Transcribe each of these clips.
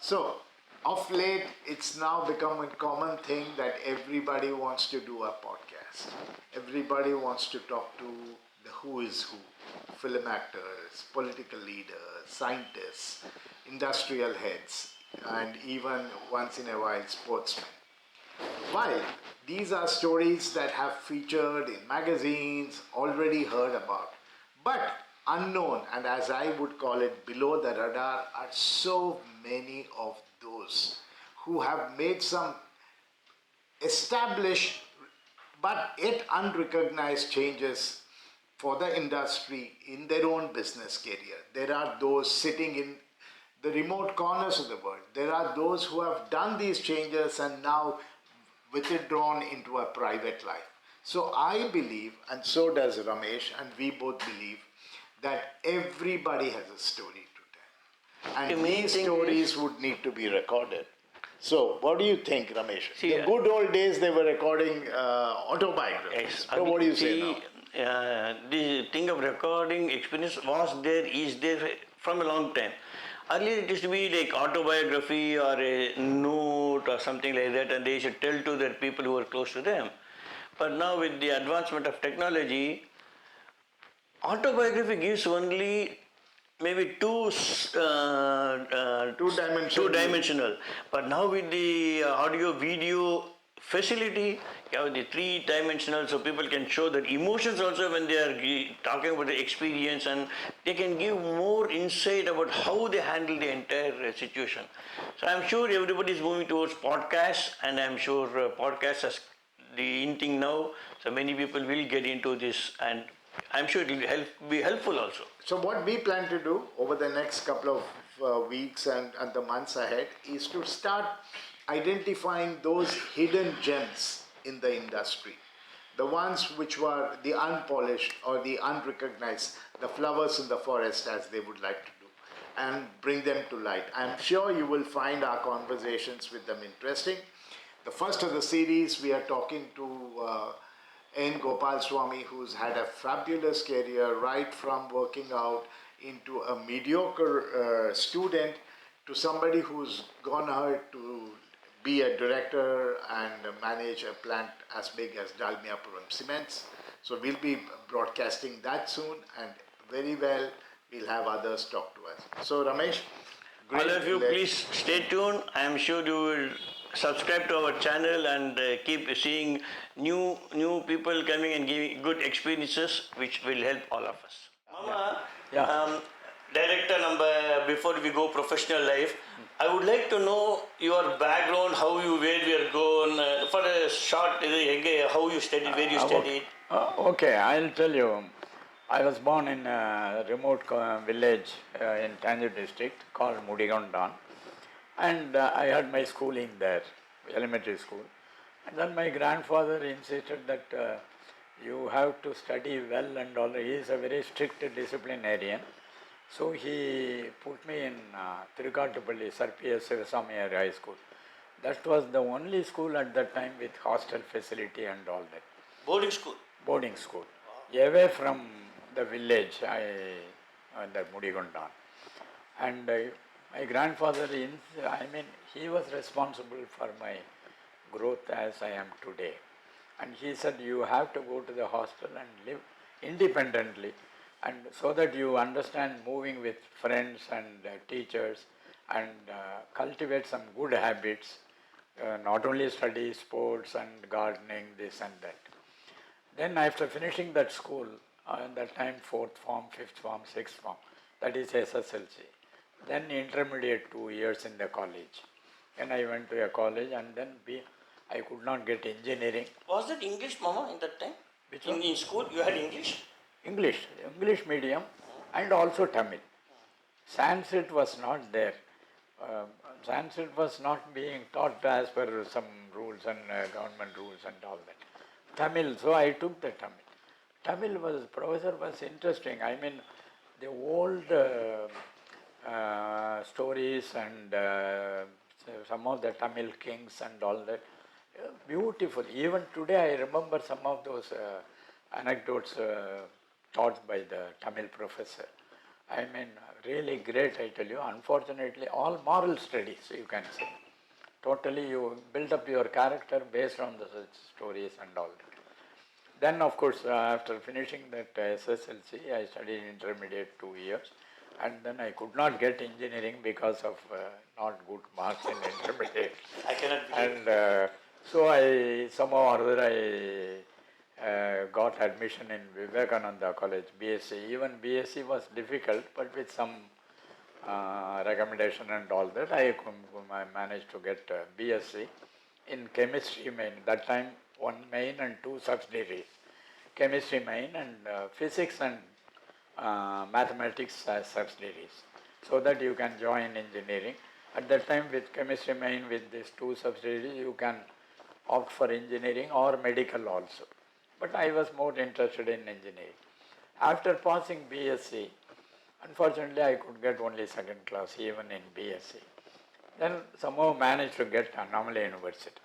So, of late, it's now become a common thing that everybody wants to do a podcast. Everybody wants to talk to the who is who, film actors, political leaders, scientists, industrial heads, and even once in a while, sportsmen. While these are stories that have featured in magazines, already heard about, but unknown, and as I would call it, below the radar, are so many of those who have made some established but yet unrecognized changes for the industry in their own business career. There are those sitting in the remote corners of the world. There are those who have done these changes and now withdrawn into a private life. So I believe, and so does Ramesh, and we both believe, that everybody has a story to tell. And these stories would need to be recorded. So, what do you think, Ramesh? See, the good old days, they were recording autobiographies. Yes, So, what do you say now? The thing of recording experience is there from a long time. Earlier it used to be like autobiography or a note or something like that, and they should tell to their people who are close to them. But now with the advancement of technology, autobiography gives only maybe two-dimensional. But now with the audio video facility, you have the three-dimensional, so people can show their emotions also when they are talking about the experience, and they can give more insight about how they handle the entire situation. So I'm sure everybody is moving towards podcasts, and I'm sure podcasts is the in thing now. So many people will get into this, and I'm sure it will be helpful also. So what we plan to do over the next couple of weeks and the months ahead is to start identifying those hidden gems in the industry. The ones which were the unpolished or the unrecognized, the flowers in the forest as they would like to do, and bring them to light. I'm sure you will find our conversations with them interesting. The first of the series, we are talking to N.Gopalaswamy, who's had a fabulous career right from working out into a mediocre student to somebody who's gone ahead to be a director and manage a plant as big as Dalmia Cenments. So we'll be broadcasting that soon, and very well we'll have others talk to us. So Ramesh, all of you please stay tuned. I am sure you will subscribe to our channel and keep seeing new people coming and giving good experiences which will help all of us. Mama, director number, before we go professional life, I would like to know your background, where we are going, for a short, how you studied, where you studied. Okay, I'll tell you. I was born in a remote village in Tanjore district called Mudigondan, and I had my schooling there, elementary school. And then my grandfather insisted that you have to study well and all. He is a very strict disciplinarian. So he put me in Tirukatupalli, Sir P.S. Sivaswamy High School. That was the only school at that time with hostel facility and all that. Boarding school? Boarding school. Away from the village, the Mudigondan. And my grandfather, he was responsible for my growth as I am today. And he said, you have to go to the hostel and live independently, and so that you understand moving with friends and teachers, and cultivate some good habits, not only study, sports and gardening, this and that. Then after finishing that school, at that time 4th form, 5th form, 6th form, that is SSLC. Then intermediate 2 years in the college. Then I went to a college, and then I could not get engineering. Was that English, Mama, in that time? Which one? In school you had English? English medium, and also Tamil. Sanskrit was not there. Sanskrit was not being taught as per some rules and government rules and all that. Tamil, so I took the Tamil. Professor was interesting. The old stories and some of the Tamil kings and all that, beautiful. Even today I remember some of those anecdotes taught by the Tamil professor. I mean, really great, I tell you. Unfortunately, all moral studies, you can say. Totally, you build up your character based on the such stories and all that. Then, of course, after finishing that SSLC, I studied intermediate 2 years, and then I could not get engineering because of not good marks in intermediate. I cannot believe. And so I somehow or other I got admission in Vivekananda College, BSc. Even BSc was difficult, but with some recommendation and all that, I managed to get BSc in chemistry main. That time, one main and two subsidiaries. Chemistry main and physics and mathematics as subsidiaries. So that you can join engineering. At that time, with chemistry main, with these two subsidiaries, you can opt for engineering or medical also. But I was more interested in engineering. After passing BSc, unfortunately, I could get only second class even in BSc. Then somehow managed to get Annamalai University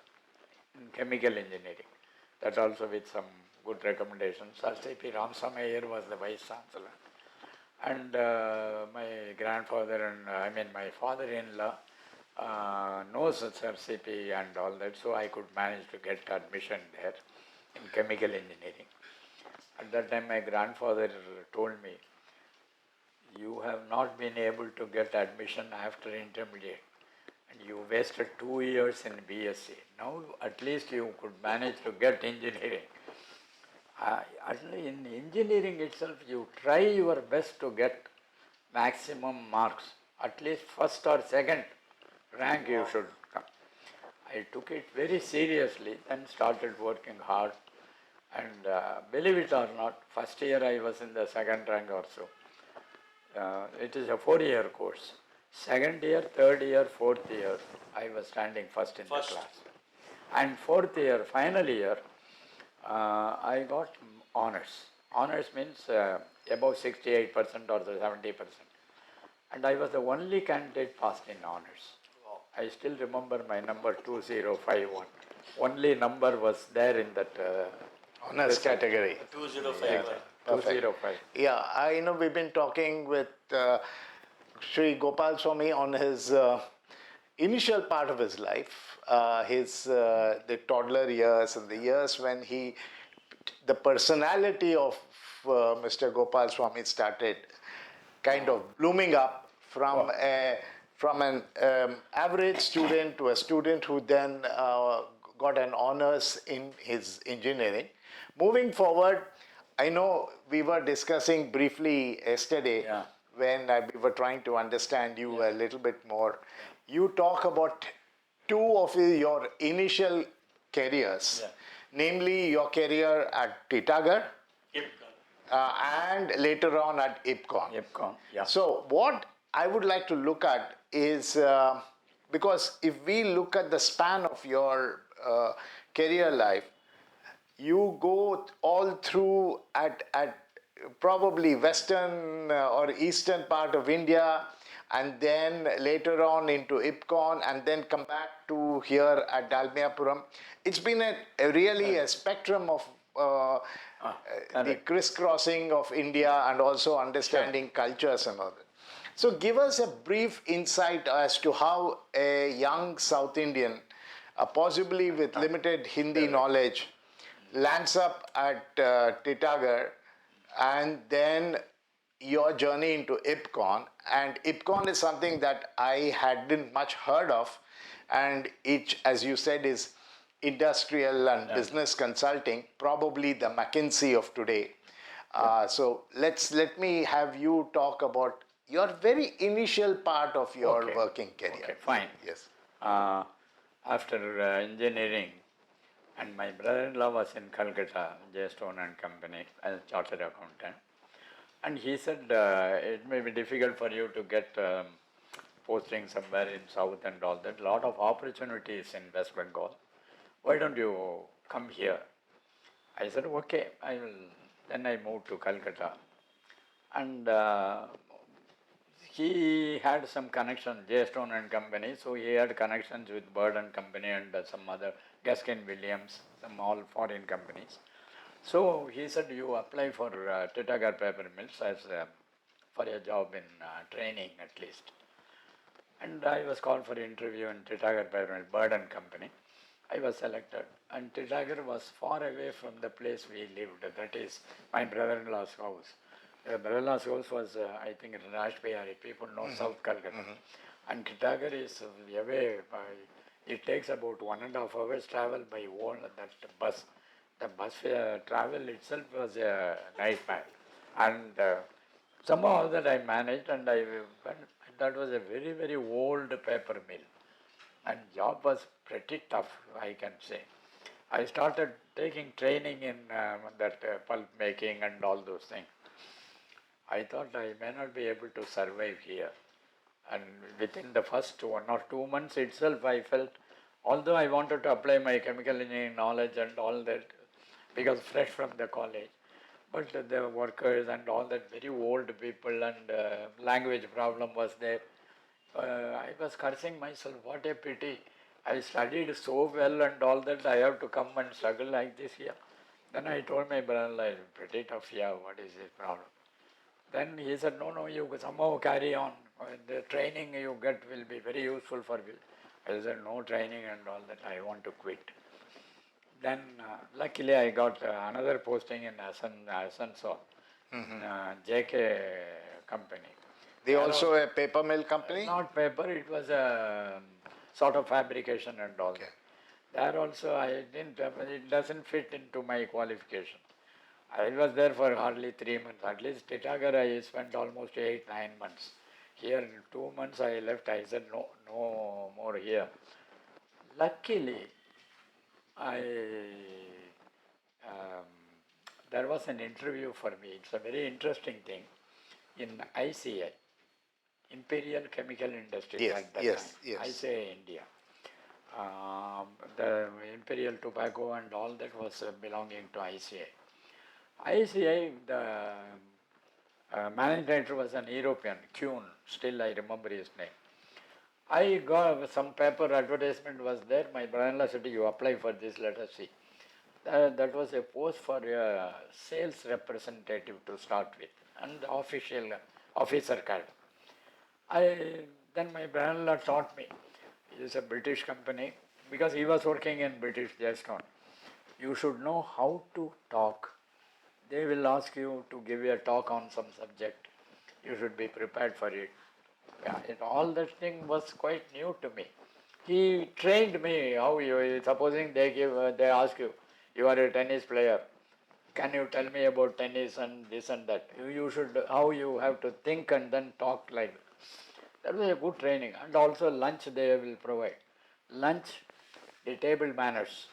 in chemical engineering. That also with some good recommendations. R.C.P. Ramsamy was the vice chancellor. And my grandfather and my father-in-law knows R.C.P. and all that, so I could manage to get admission there in chemical engineering. At that time, my grandfather told me, you have not been able to get admission after intermediate and you wasted 2 years in BSc. Now at least you could manage to get engineering. Actually in engineering itself, you try your best to get maximum marks. At least first or second rank you should come. I took it very seriously, then started working hard. And believe it or not, first year I was in the second rank or so. It is a 4-year course. Second year, third year, fourth year, I was standing first in the class. And fourth year, final year, I got honors. Honors means above 68% or 70%. And I was the only candidate passed in honors. Wow. I still remember my number 2051. Only number was there in that Honors category. 2051. 205. Yeah, I know we've been talking with Sri Gopalanswamy on his initial part of his life, the toddler years and the years when the personality of Mr. Gopalanswamy started kind of blooming up from an average student to a student who then got an honors in his engineering. Moving forward, I know we were discussing briefly yesterday when we were trying to understand you a little bit more. You talk about two of your initial careers, namely your career at Titagar and later on at IPCON. IPCON, yeah. So what I would like to look at is, because if we look at the span of your career life, you go all through at probably western or eastern part of India, and then later on into IPCON, and then come back to here at Dalmiapuram. It's been really a spectrum of the crisscrossing of India and also understanding cultures and all that. So give us a brief insight as to how a young South Indian, possibly with limited Hindi knowledge, lands up at Titagar, and then your journey into IPCON. And IPCON is something that I hadn't much heard of, and it, as you said, is industrial and business consulting, probably the McKinsey of today. So let me have you talk about your very initial part of your working career. Okay, fine. Yes. After engineering, and my brother-in-law was in Calcutta, J. Stone and Company, as a chartered accountant. And he said, it may be difficult for you to get posting somewhere in South and all that. Lot of opportunities in West Bengal. Why don't you come here? I said, okay, I will. Then I moved to Calcutta. And he had some connection, J. Stone and Company, so he had connections with Bird and Company and some other, Gaskin Williams, some all foreign companies. So he said, you apply for Titagar Paper Mills as a for a job in training at least. And I was called for interview in Titagar Bird and Company. I was selected, and Titagar was far away from the place we lived, that is my brother-in-law's house. The brother-in-law's house was, I think, in Rajpayari, people know South Calcutta. And Titagar is away by, it takes about 1.5 hours travel by that bus. The bus travel itself was a nightmare. And somehow that I managed, and that was a very, very old paper mill. And job was pretty tough, I can say. I started taking training in that pulp making and all those things. I thought I may not be able to survive here. And within the first 1 or 2 months itself, I felt, although I wanted to apply my chemical engineering knowledge and all that, because fresh from the college, but the workers and all that very old people and language problem was there. I was cursing myself, what a pity. I studied so well and all that, I have to come and struggle like this here. Then I told my brother, pretty tough here, what is this problem? Then he said, no, you somehow carry on. The training you get will be very useful for you. I said, no training and all that, I want to quit. Then luckily I got another posting in Asansol, JK company. They also a paper mill company? Not paper, it was a sort of fabrication and all. Okay. There also I didn't, it doesn't fit into my qualification. I was there for hardly 3 months. At least Titagar I spent almost 8-9 months. Here in 2 months I left. I said no more here. Luckily, there was an interview for me. It's a very interesting thing in ICI, Imperial Chemical Industries at that time. ICI India. The Imperial Tobacco and all that was belonging to ICI. ICI, the managing director was an European, Kuhn, still I remember his name. I got some paper advertisement was there. My brother-in-law said, you apply for this, let us see. That was a post for a sales representative to start with, and officer card. Then my brother-in-law taught me. It is a British company, because he was working in British just on. You should know how to talk. They will ask you to give a talk on some subject. You should be prepared for it. Yeah, all that thing was quite new to me. He trained me how you, supposing they ask you, you are a tennis player, can you tell me about tennis and this and that? You should, how you have to think and then talk like that. That was a good training. And also lunch they will provide. Lunch, the table manners.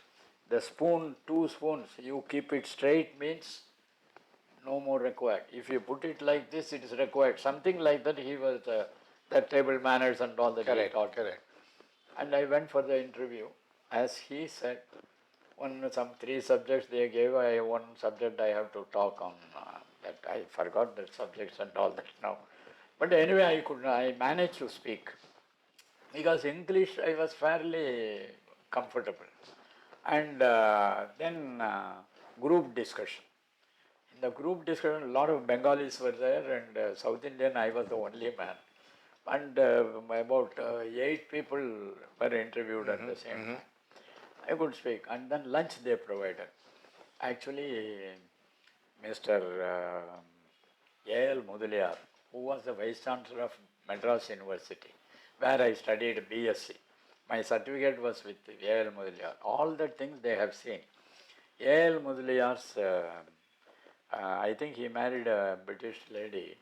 The spoon, 2 spoons, you keep it straight means no more required. If you put it like this, it is required. Something like that, he was, that table manners and all that he taught. Correct. And I went for the interview. As he said, some 3 subjects they gave, one subject I have to talk on. That I forgot the subjects and all that now. But anyway, I managed to speak. Because English I was fairly comfortable. And then group discussion. In the group discussion, a lot of Bengalis were there, and South Indian, I was the only man. And about 8 people were interviewed at the same time. I could speak. And then lunch they provided. Actually, Mr. A.L. Mudaliar, who was the Vice Chancellor of Madras University, where I studied BSc. My certificate was with A.L. Mudaliar. All the things they have seen. A.L. Mudaliar's, I think he married a British lady,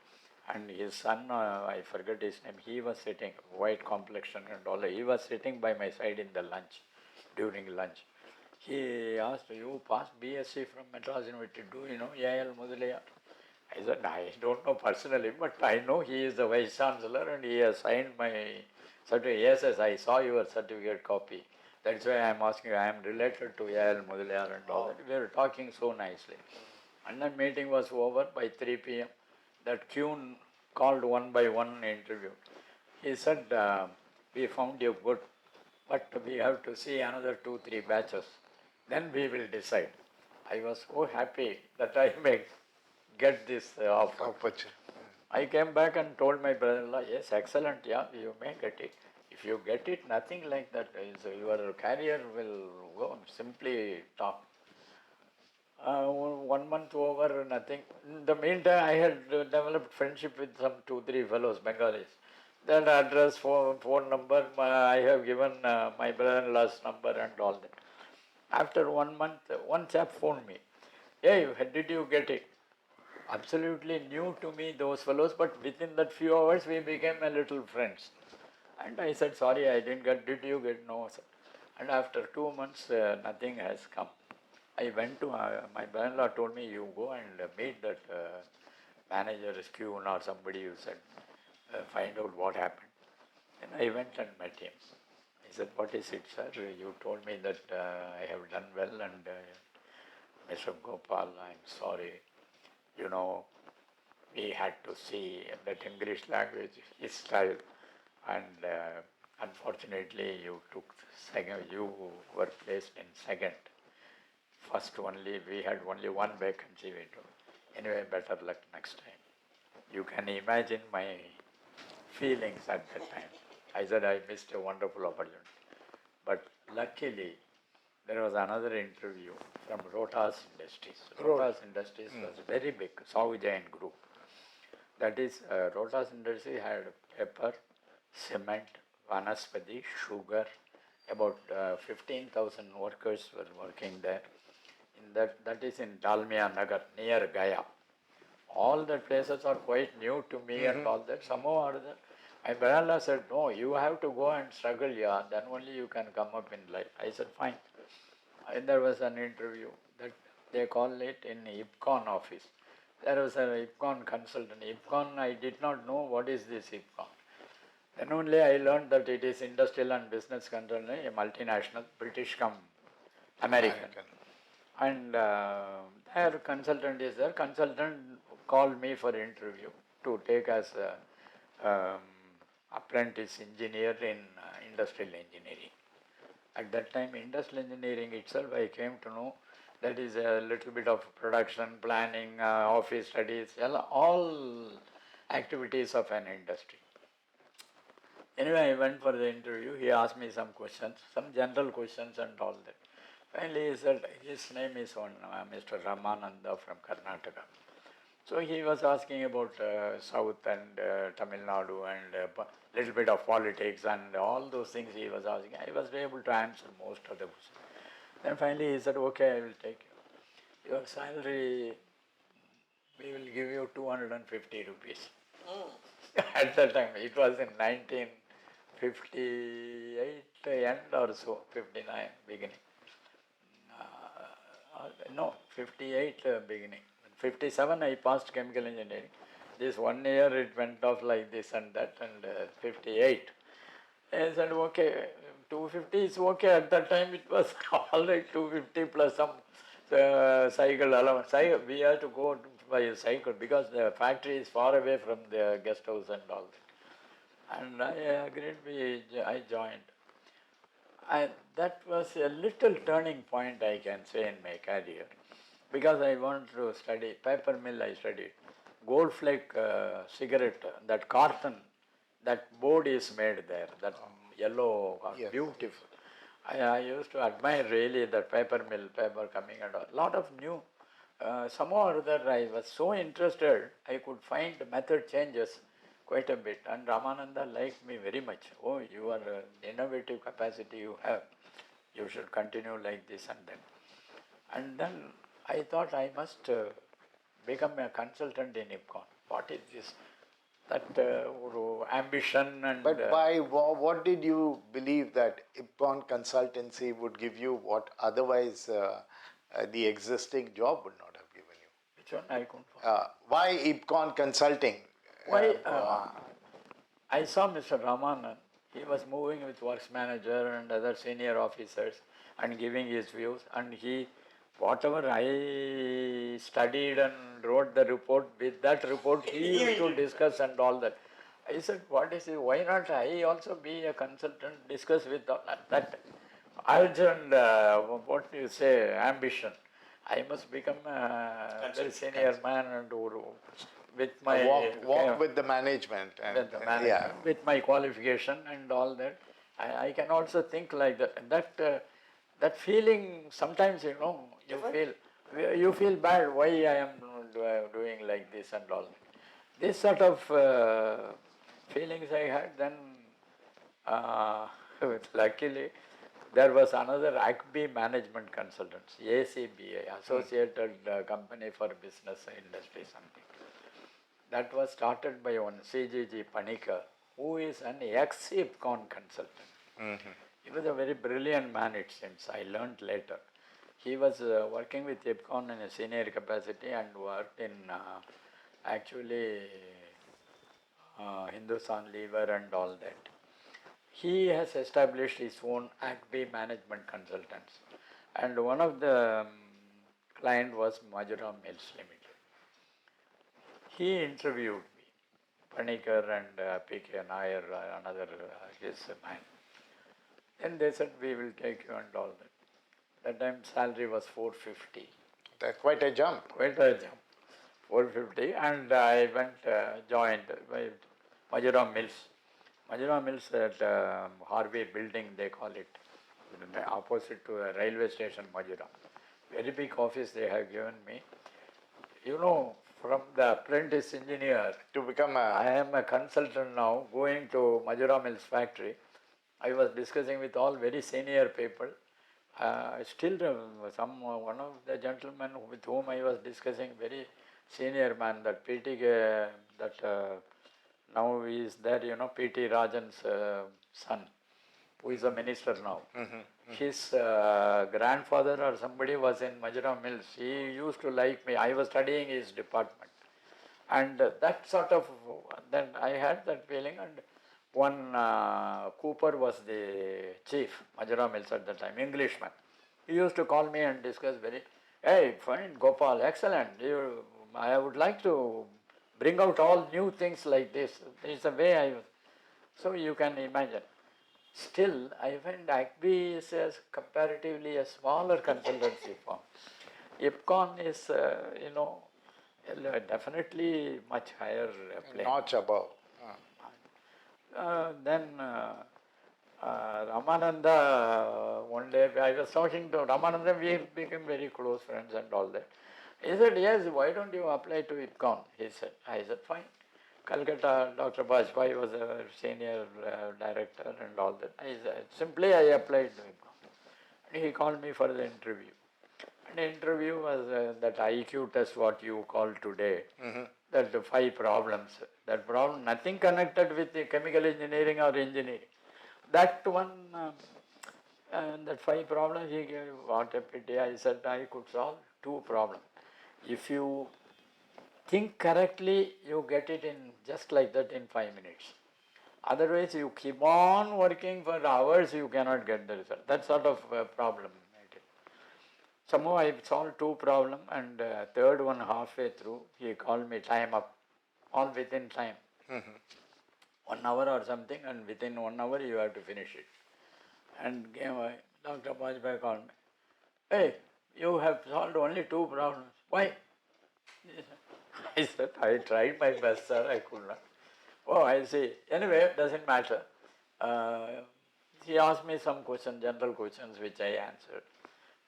and his son, I forget his name, he was sitting, white complexion and all, he was sitting by my side in the lunch, during lunch. He asked, you passed BSc from Madras University, do you know A.L. Mudaliar? I said, I don't know personally, but I know he is the Vice Chancellor and he has signed my certificate. Yes, I saw your certificate copy. That's why I am asking you, I am related to A.L. Mudaliar and all that. We were talking so nicely. And then meeting was over by 3 p.m. That Kuhn called one by one interview. He said, we found you good, but we have to see another 2-3 batches. Then we will decide. I was so happy that I may get this offer. I came back and told my brother-in-law, yes, excellent, yeah, you may get it. If you get it, nothing like that. So your career will go. Simply talk. 1 month over, nothing. In the meantime, I had developed friendship with some 2, 3 fellows, Bengalis. That address, phone number, I have given my brother-in-law's number and all that. After 1 month, one chap phoned me. Hey, did you get it? Absolutely new to me, those fellows, but within that few hours, we became a little friends. And I said, sorry, I didn't get, did you get? No, sir. And after 2 months, nothing has come. I went to, my brother-in-law told me, you go and meet that manager, Kuhn or somebody, you said, find out what happened. And I went and met him. He said, what is it, sir? You told me that I have done well and Mr. Gopal, I'm sorry. You know, we had to see that English language is style. And unfortunately, you took second, you were placed in second. First only, we had only one vacancy. Anyway, better luck next time. You can imagine my feelings at that time. I said I missed a wonderful opportunity. But luckily, there was another interview from Rotas Industries. Rotas Industries was very big, South Giant Group. That is, Rotas Industries had paper, cement, vanaspati, sugar. About 15,000 workers were working there. That is in Dalmia Nagar, near Gaya. All the places are quite new to me and all that. Somehow or other, my brother said, no, you have to go and struggle, yeah, then only you can come up in life. I said, fine. And there was an interview that they call it in IPCON office. There was an IPCON consultant. IPCON, I did not know what is this IPCON. Then only I learned that it is industrial and business consultant, a multinational, British come American. And their consultant is there. Consultant called me for interview to take as apprentice engineer in industrial engineering. At that time, industrial engineering itself, I came to know that is a little bit of production, planning, office studies, all activities of an industry. Anyway, I went for the interview. He asked me some questions, some general questions and all that. Finally, he said, his name is Mr. Ramananda from Karnataka. So he was asking about South and Tamil Nadu and a little bit of politics and all those things he was asking. I was able to answer most of the questions. Then finally he said, okay, I will take you. Your salary, we will give you 250 rupees. At that time, it was in 1958 end or so, 59 beginning. No, 58 beginning. 57 I passed chemical engineering. This 1 year it went off like this and that, and 58. I said, okay, 250 is okay. At that time it was all right, 250 plus some cycle allowance. We have to go by a cycle because the factory is far away from the guest house and all that. And I agreed, I joined. And that was a little turning point, I can say, in my career. Because I wanted to study, paper mill I studied. Gold flake cigarette, that carton, that board is made there, that yellow, beautiful. I used to admire really that paper mill, paper coming and all. Lot of new, somehow or other I was so interested, I could find method changes quite a bit. And Ramananda liked me very much. Oh, you are innovative capacity you have. You should continue like this and that. And then I thought I must become a consultant in IPCON. What is this? That ambition and... But what did you believe that IPCON consultancy would give you what otherwise the existing job would not have given you? Which one? I couldn't follow. Why IPCON consulting? Why? I saw Mr. Ramanan. He was moving with works manager and other senior officers and giving his views. And he, whatever I studied and wrote the report, with that report he used to discuss and all that. I said, what is it? Why not I also be a consultant, discuss with all that urgent, what do you say, ambition. I must become a very senior man and with my walk with the management and with the management, with my qualification and all that. I can also think like that. That feeling sometimes, you feel bad. Why I am doing like this and all. This sort of feelings I had then. Luckily, there was another ACB Management Consultants, ACBA, Associated Company for Business Industry something. That was started by one CGG Panikar, who is an ex-IPCON consultant. He was a very brilliant man, it seems. I learned later. He was working with IPCON in a senior capacity and worked in actually Hindustan Lever and all that. He has established his own ACB Management Consultants, and one of the client was Majuram Mills Limited. He interviewed me, Panikar and P.K. Nair, another his man. Then they said, we will take you and all that. That time salary was 450. That's quite a jump. Quite a jump, 450, and I went, joined Majuram Mills. Majuram Mills at Harvey building, they call it, opposite to a railway station, Majuram. Very big office they have given me. From the apprentice engineer To become I am a consultant now, going to Majuram Mills factory. I was discussing with all very senior people. Still, one of the gentlemen with whom I was discussing, very senior man, that PTK, now he is there, P.T. Rajan's son, who is a minister now. His grandfather or somebody was in Majuram Mills. He used to like me. I was studying his department. And that sort of, then I had that feeling. And one Cooper was the chief, Majuram Mills at the time, Englishman. He used to call me and discuss hey, fine, Gopal, excellent. I would like to bring out all new things like this. It's the way so you can imagine. Still, I find ACB is comparatively a smaller consultancy firm. IPCON is, definitely much higher plane. notch above. Then Ramananda, one day I was talking to Ramananda, we became very close friends and all that. He said, yes, why don't you apply to IPCON? I said, fine. Calcutta, Dr. Bajpai was a senior director and all that. Simply I applied to IPCON. And he called me for the interview. And the interview was that IQ test, what you call today. That the 5 problems. That problem, nothing connected with the chemical engineering or engineering. That one, that 5 problems he gave, what a pity. I said I could solve 2 problems. If you think correctly, you get it in just like that in 5 minutes. Otherwise, you keep on working for hours, you cannot get the result. That sort of problem. Somehow I solved 2 problems, and third one halfway through, he called me, time up, all within time. 1 hour or something, and within 1 hour you have to finish it. And Dr. Bajpai called me, hey, you have solved only 2 problems. Why? I said, I tried my best, sir, I could not. Oh, I see. Anyway, doesn't matter. He asked me some questions, general questions, which I answered.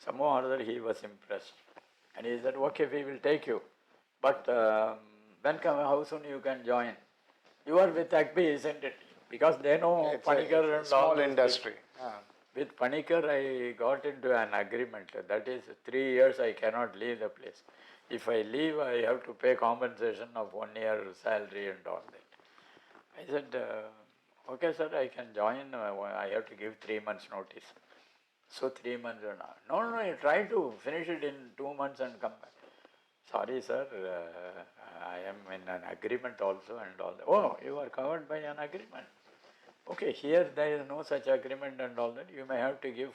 Somehow or other he was impressed. And he said, okay, we will take you. But how soon you can join? You are with ACB, isn't it? Because they know Panikar and small all. industry. With Panikar, I got into an agreement. That is, 3 years I cannot leave the place. If I leave, I have to pay compensation of 1 year salary and all that. I said, okay, sir, I can join. I have to give 3 months notice. So 3 months or not. No, you try to finish it in 2 months and come back. Sorry, sir, I am in an agreement also and all that. Oh, you are covered by an agreement. Okay, here there is no such agreement and all that. You may have to give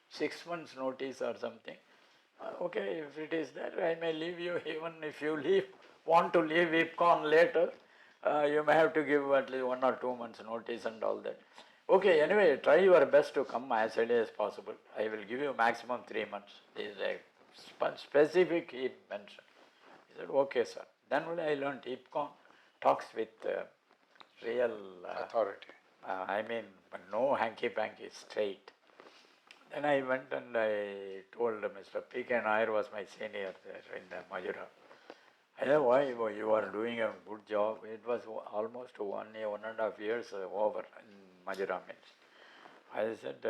6 months notice or something. Okay, if it is there, I may leave you. Even if you want to leave IPCON later, you may have to give at least 1 or 2 months notice and all that. Okay, anyway, try your best to come as early as possible. I will give you maximum 3 months. This is a specific he mentioned. He said, okay, sir. Then only I learned IPCON talks with real Authority. I mean, no hanky-panky, straight. Then I went and I told Mr. P.K. Nair was my senior there in the Majura. I said, why you are doing a good job? It was almost 1 year, 1.5 years over in Majura means. I said,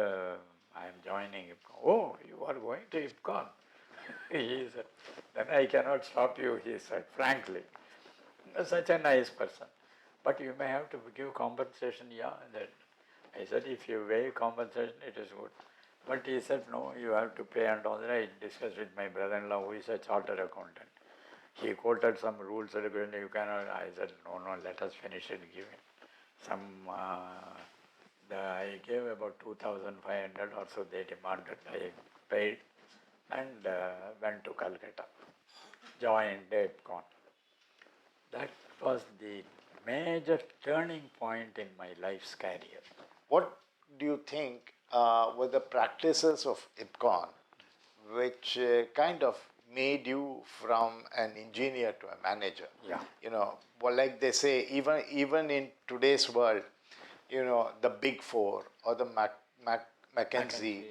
I am joining IPCON. Oh, you are going to IPCON? He said, then I cannot stop you, he said, frankly. Such a nice person. But you may have to give compensation, yeah. That. I said, if you weigh compensation, it is good. But he said, no, you have to pay and all that. I discussed with my brother-in-law, who is a chartered accountant. He quoted some rules, regulations, you cannot. I said, no, let us finish it, give him some. I gave about 2,500 or so they demanded. I paid and went to Calcutta, joined IPCON. That was the major turning point in my life's career. What do you think were the practices of IPCON which kind of made you from an engineer to a manager? Yeah. Well, like they say, even in today's world, the Big Four or the McKinsey,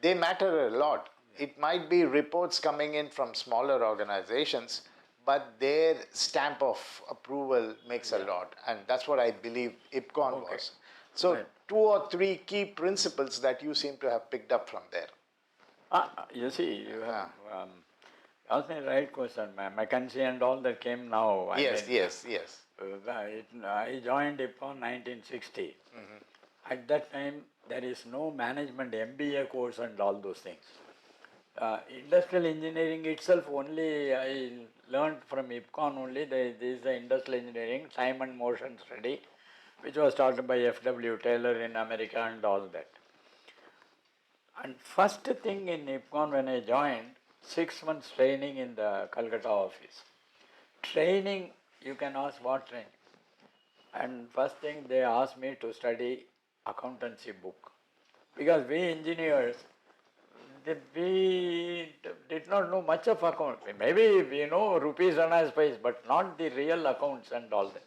they matter a lot. It might be reports coming in from smaller organizations, but their stamp of approval makes a lot. And that's what I believe IPCON was. So, 2 or 3 key principles that you seem to have picked up from there. You see, you have asked me the right question. McKinsey and all that came now. Yes. I joined IPCON 1960. At that time, there is no management MBA course and all those things. Industrial engineering itself only I learned from IPCON only. This is the industrial engineering, time and motion study, which was started by F.W. Taylor in America and all that. And first thing in IPCON when I joined, 6 months training in the Calcutta office. Training, you can ask what training. And first thing they asked me to study accountancy book. Because we engineers, we did not know much of accounts. Maybe we know rupees and spice, but not the real accounts and all that.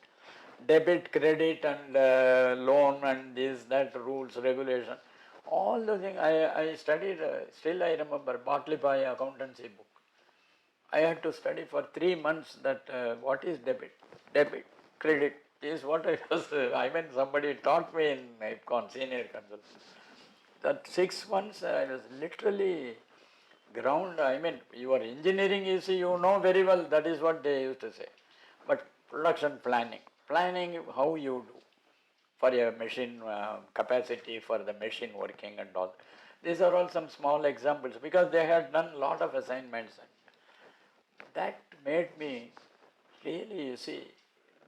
Debit, credit and loan and this, that, rules, regulation. All the things I studied, still I remember, Bartley Pai accountancy book. I had to study for 3 months that what is debit, credit is what I was, somebody taught me in IPCON senior consultant. That 6 months I was literally ground, your engineering is, you know very well, that is what they used to say. But production planning how you do for your machine capacity, for the machine working and all. These are all some small examples because they had done a lot of assignments. That made me really, you see,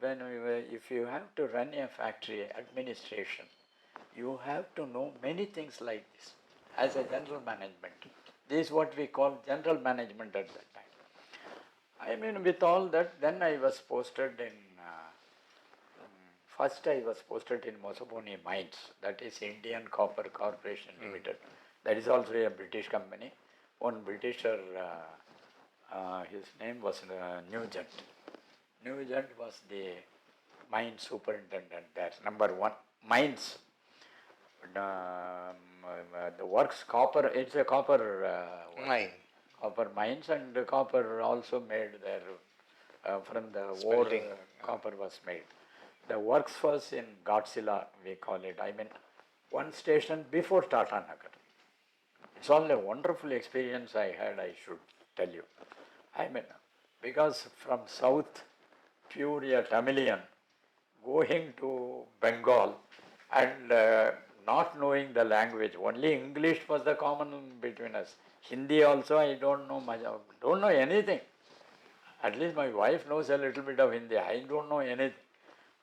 if you have to run a factory administration, you have to know many things like this as a general management. This is what we call general management at that time. With all that, then I was posted in, first I was posted in Mosoponi Mines, that is Indian Copper Corporation Limited. That is also a British company. One Britisher, his name was Nugent. Nugent was the mine superintendent there, number 1. Mines. The works copper, it's a copper Mine. Copper mines and the copper also made there from the Smelting. ore copper was made. The works was in Godzilla, we call it. One station before Tata Nagar. It's all a wonderful experience I had, I should tell you. Because from south, pure a Tamilian, going to Bengal and not knowing the language, only English was the common between us. Hindi also I don't know much, don't know anything. At least my wife knows a little bit of Hindi, I don't know anything.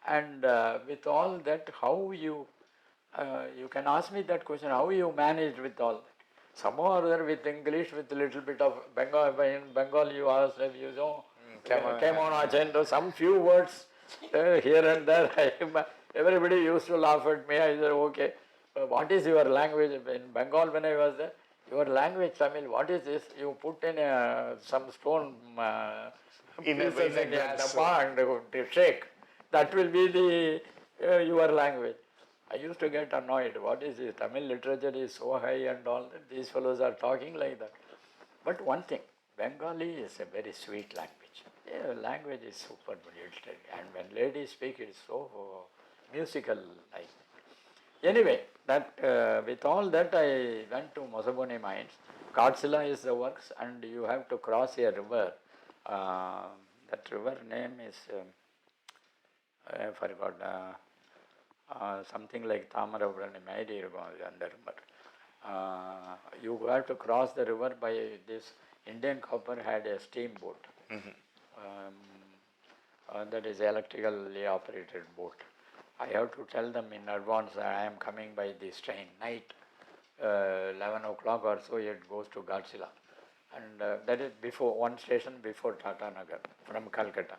And with all that, how you can ask me that question, how you managed with all that? Somehow or other with English, with a little bit of Bengal, in Bengal you asked, you know, came on agenda, some few words here and there. Everybody used to laugh at me. I said, okay, what is your language? In Bengal when I was there, your language, Tamil, what is this? You put in some stone in pieces a in a glass. dabba and to shake. That will be the your language. I used to get annoyed. What is this? Tamil literature is so high and all that. These fellows are talking like that. But one thing, Bengali is a very sweet language. Yeah, language is super military. And when ladies speak, it is so musical like. Anyway, that with all that, I went to Mosaboni mines. Kartsila is the works, and you have to cross a river. That river name is I forgot. Something like Tamaravrani Maidi under river. You have to cross the river by this. Indian Copper had a steamboat. That is electrically operated boat. I have to tell them in advance that I am coming by this train. Night, 11 o'clock or so, it goes to Gatsila. And that is before, one station before Tata Nagar from Calcutta.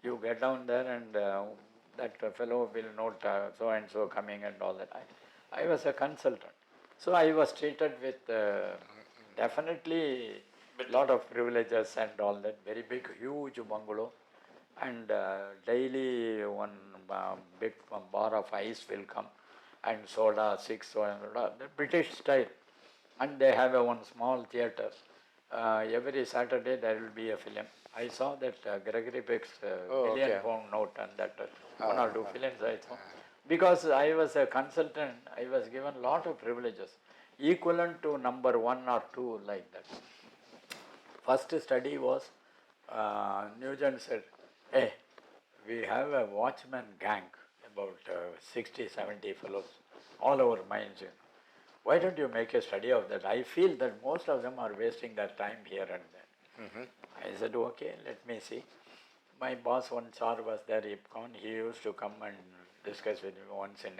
You get down there and that fellow will note so and so coming and all that. I was a consultant. So I was treated with definitely a lot of privileges and all that. Very big, huge bungalow. And daily one big bar of ice will come and soda, 6 soda, the British style. And they have one small theatre. Every Saturday there will be a film. I saw that Gregory Peck's £1,000,000 note and that one or two films I saw. Because I was a consultant, I was given a lot of privileges, equivalent to number 1 or 2 like that. First study was, Nugent said, hey, we have a watchman gang, about 60, 70 fellows, all over mines. Why don't you make a study of that? I feel that most of them are wasting their time here and there. I said, okay, let me see. My boss, one sir was there, IPCON. He used to come and discuss with me once in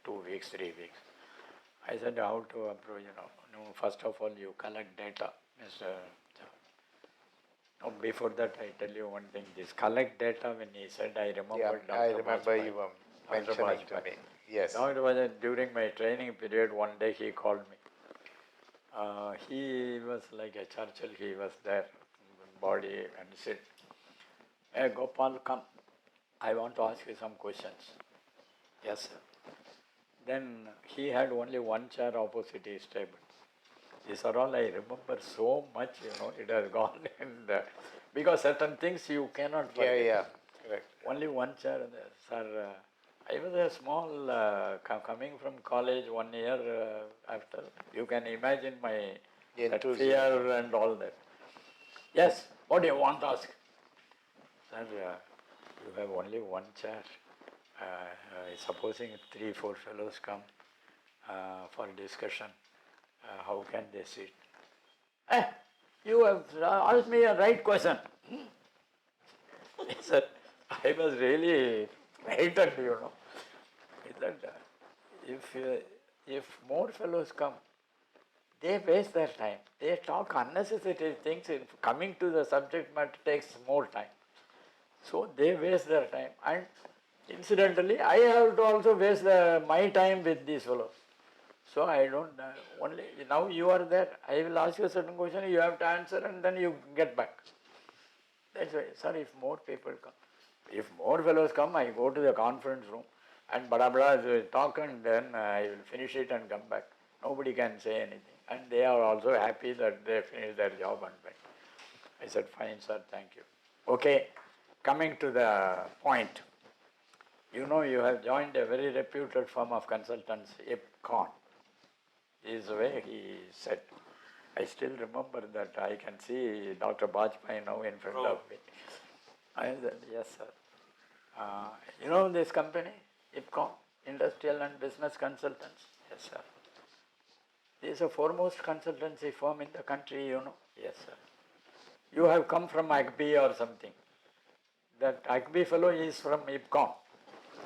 2 weeks, 3 weeks. I said, how to approve, no, first of all, you collect data, Mr. Before that, I tell you one thing. This collect data, when he said, I remember Dr. I remember you were Dr. mentioning to me. Yes. Now it was during my training period, one day he called me. He was like a Churchill, he was there, body, and said, hey Gopal, come, I want to ask you some questions. Yes, sir. Then he had only one chair opposite his table. These are all I remember so much, it has gone in there. Because certain things you cannot forget. Yeah, correct. Only one chair there. Sir, I was a small, coming from college 1 year after. You can imagine my fear and all that. Yes, what do you want to ask? Sir, you have only one chair. Supposing 3, 4 fellows come for discussion, how can they sit? You have asked me a right question. He said, I was really frightened, He said, if more fellows come, they waste their time. They talk unnecessary things. Coming to the subject matter takes more time. So they waste their time. And incidentally, I have to also waste my time with these fellows. So I don't, only, now you are there, I will ask you a certain question, you have to answer and then you get back. That's why, sir, if more people come, if more fellows come, I go to the conference room and blah blah talk and then I will finish it and come back. Nobody can say anything. And they are also happy that they finished their job and back. I said, fine, sir, thank you. Okay, coming to the point. You have joined a very reputed firm of consultants, IPCON. Is the way he said. I still remember that. I can see Dr. Bajpai now in front of me. I said, yes, sir. You know this company, IPCON, Industrial and Business Consultants? Yes, sir. This is the foremost consultancy firm in the country, Yes, sir. You have come from ACBI or something. That ACBI fellow is from IPCON.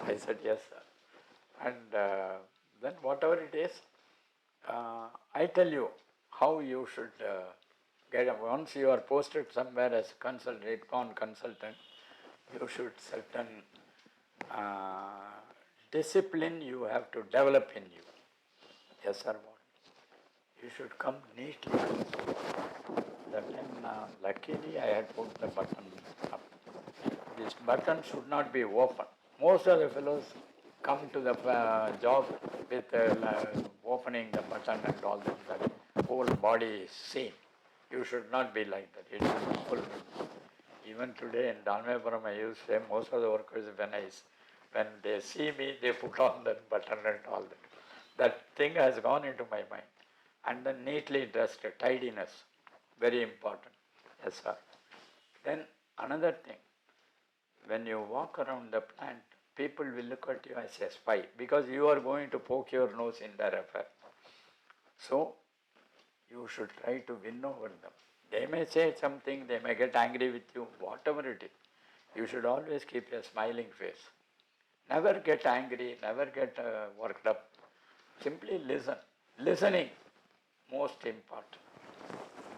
I said, yes, sir. And then whatever it is, I tell you how you should get, once you are posted somewhere as IPCON consultant, you should certain discipline you have to develop in you. Yes, sir. You should come neatly. That time, luckily, I had put the button up. this button should not be open. Most of the fellows come to the job with opening the button and all that whole body is seen. You should not be like that. It should be full. Even today in Dalmia I used to say most of the workers when they see me, they put on that button and all that. That thing has gone into my mind. And then neatly dressed, tidiness, very important. Yes, sir. Then another thing, when you walk around the plant, people will look at you as a spy because you are going to poke your nose in their affair. So, you should try to win over them. They may say something, they may get angry with you, whatever it is. You should always keep a smiling face. Never get angry, never get worked up. Simply listen. Listening, most important.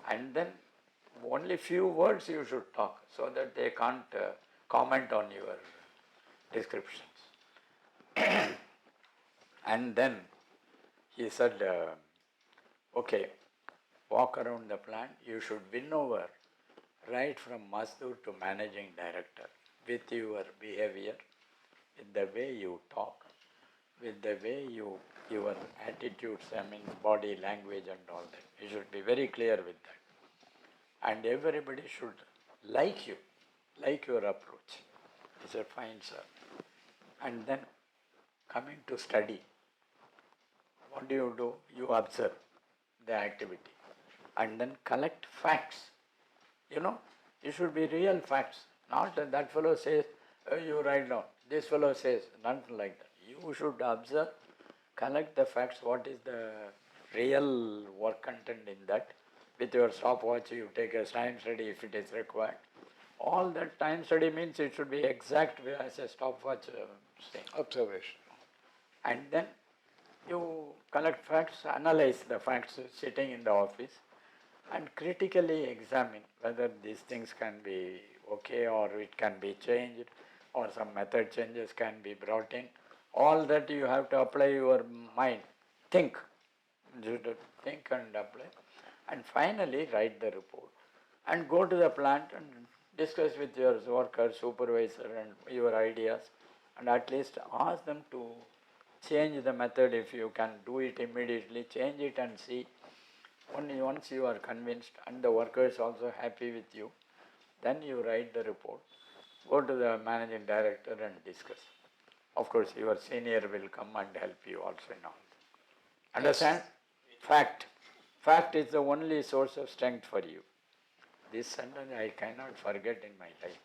And then only few words you should talk so that they can't comment on your descriptions. And then he said, okay, walk around the plant, you should win over right from Mazdur to managing director with your behavior, with the way you talk, with the way your attitudes, body language and all that. You should be very clear with that. And everybody should like you, like your approach. He said, fine, sir. And then coming to study, what do? You observe the activity and then collect facts. You should be real facts. Not that fellow says, you write down. This fellow says, nothing like that. You should observe, collect the facts, what is the real work content in that. With your stopwatch, you take a time study if it is required. All that time study means it should be exact as a stopwatch thing. Observation. And then you collect facts, analyze the facts sitting in the office and critically examine whether these things can be okay or it can be changed or some method changes can be brought in. All that you have to apply your mind. Think. Think and apply. And finally write the report and go to the plant and discuss with your worker, supervisor and your ideas and at least ask them to change the method if you can do it immediately, change it and see. Only once you are convinced and the worker is also happy with you, then you write the report, go to the managing director and discuss. Of course, your senior will come and help you also in all. Understand? Fact. Fact is the only source of strength for you. This sentence I cannot forget in my life.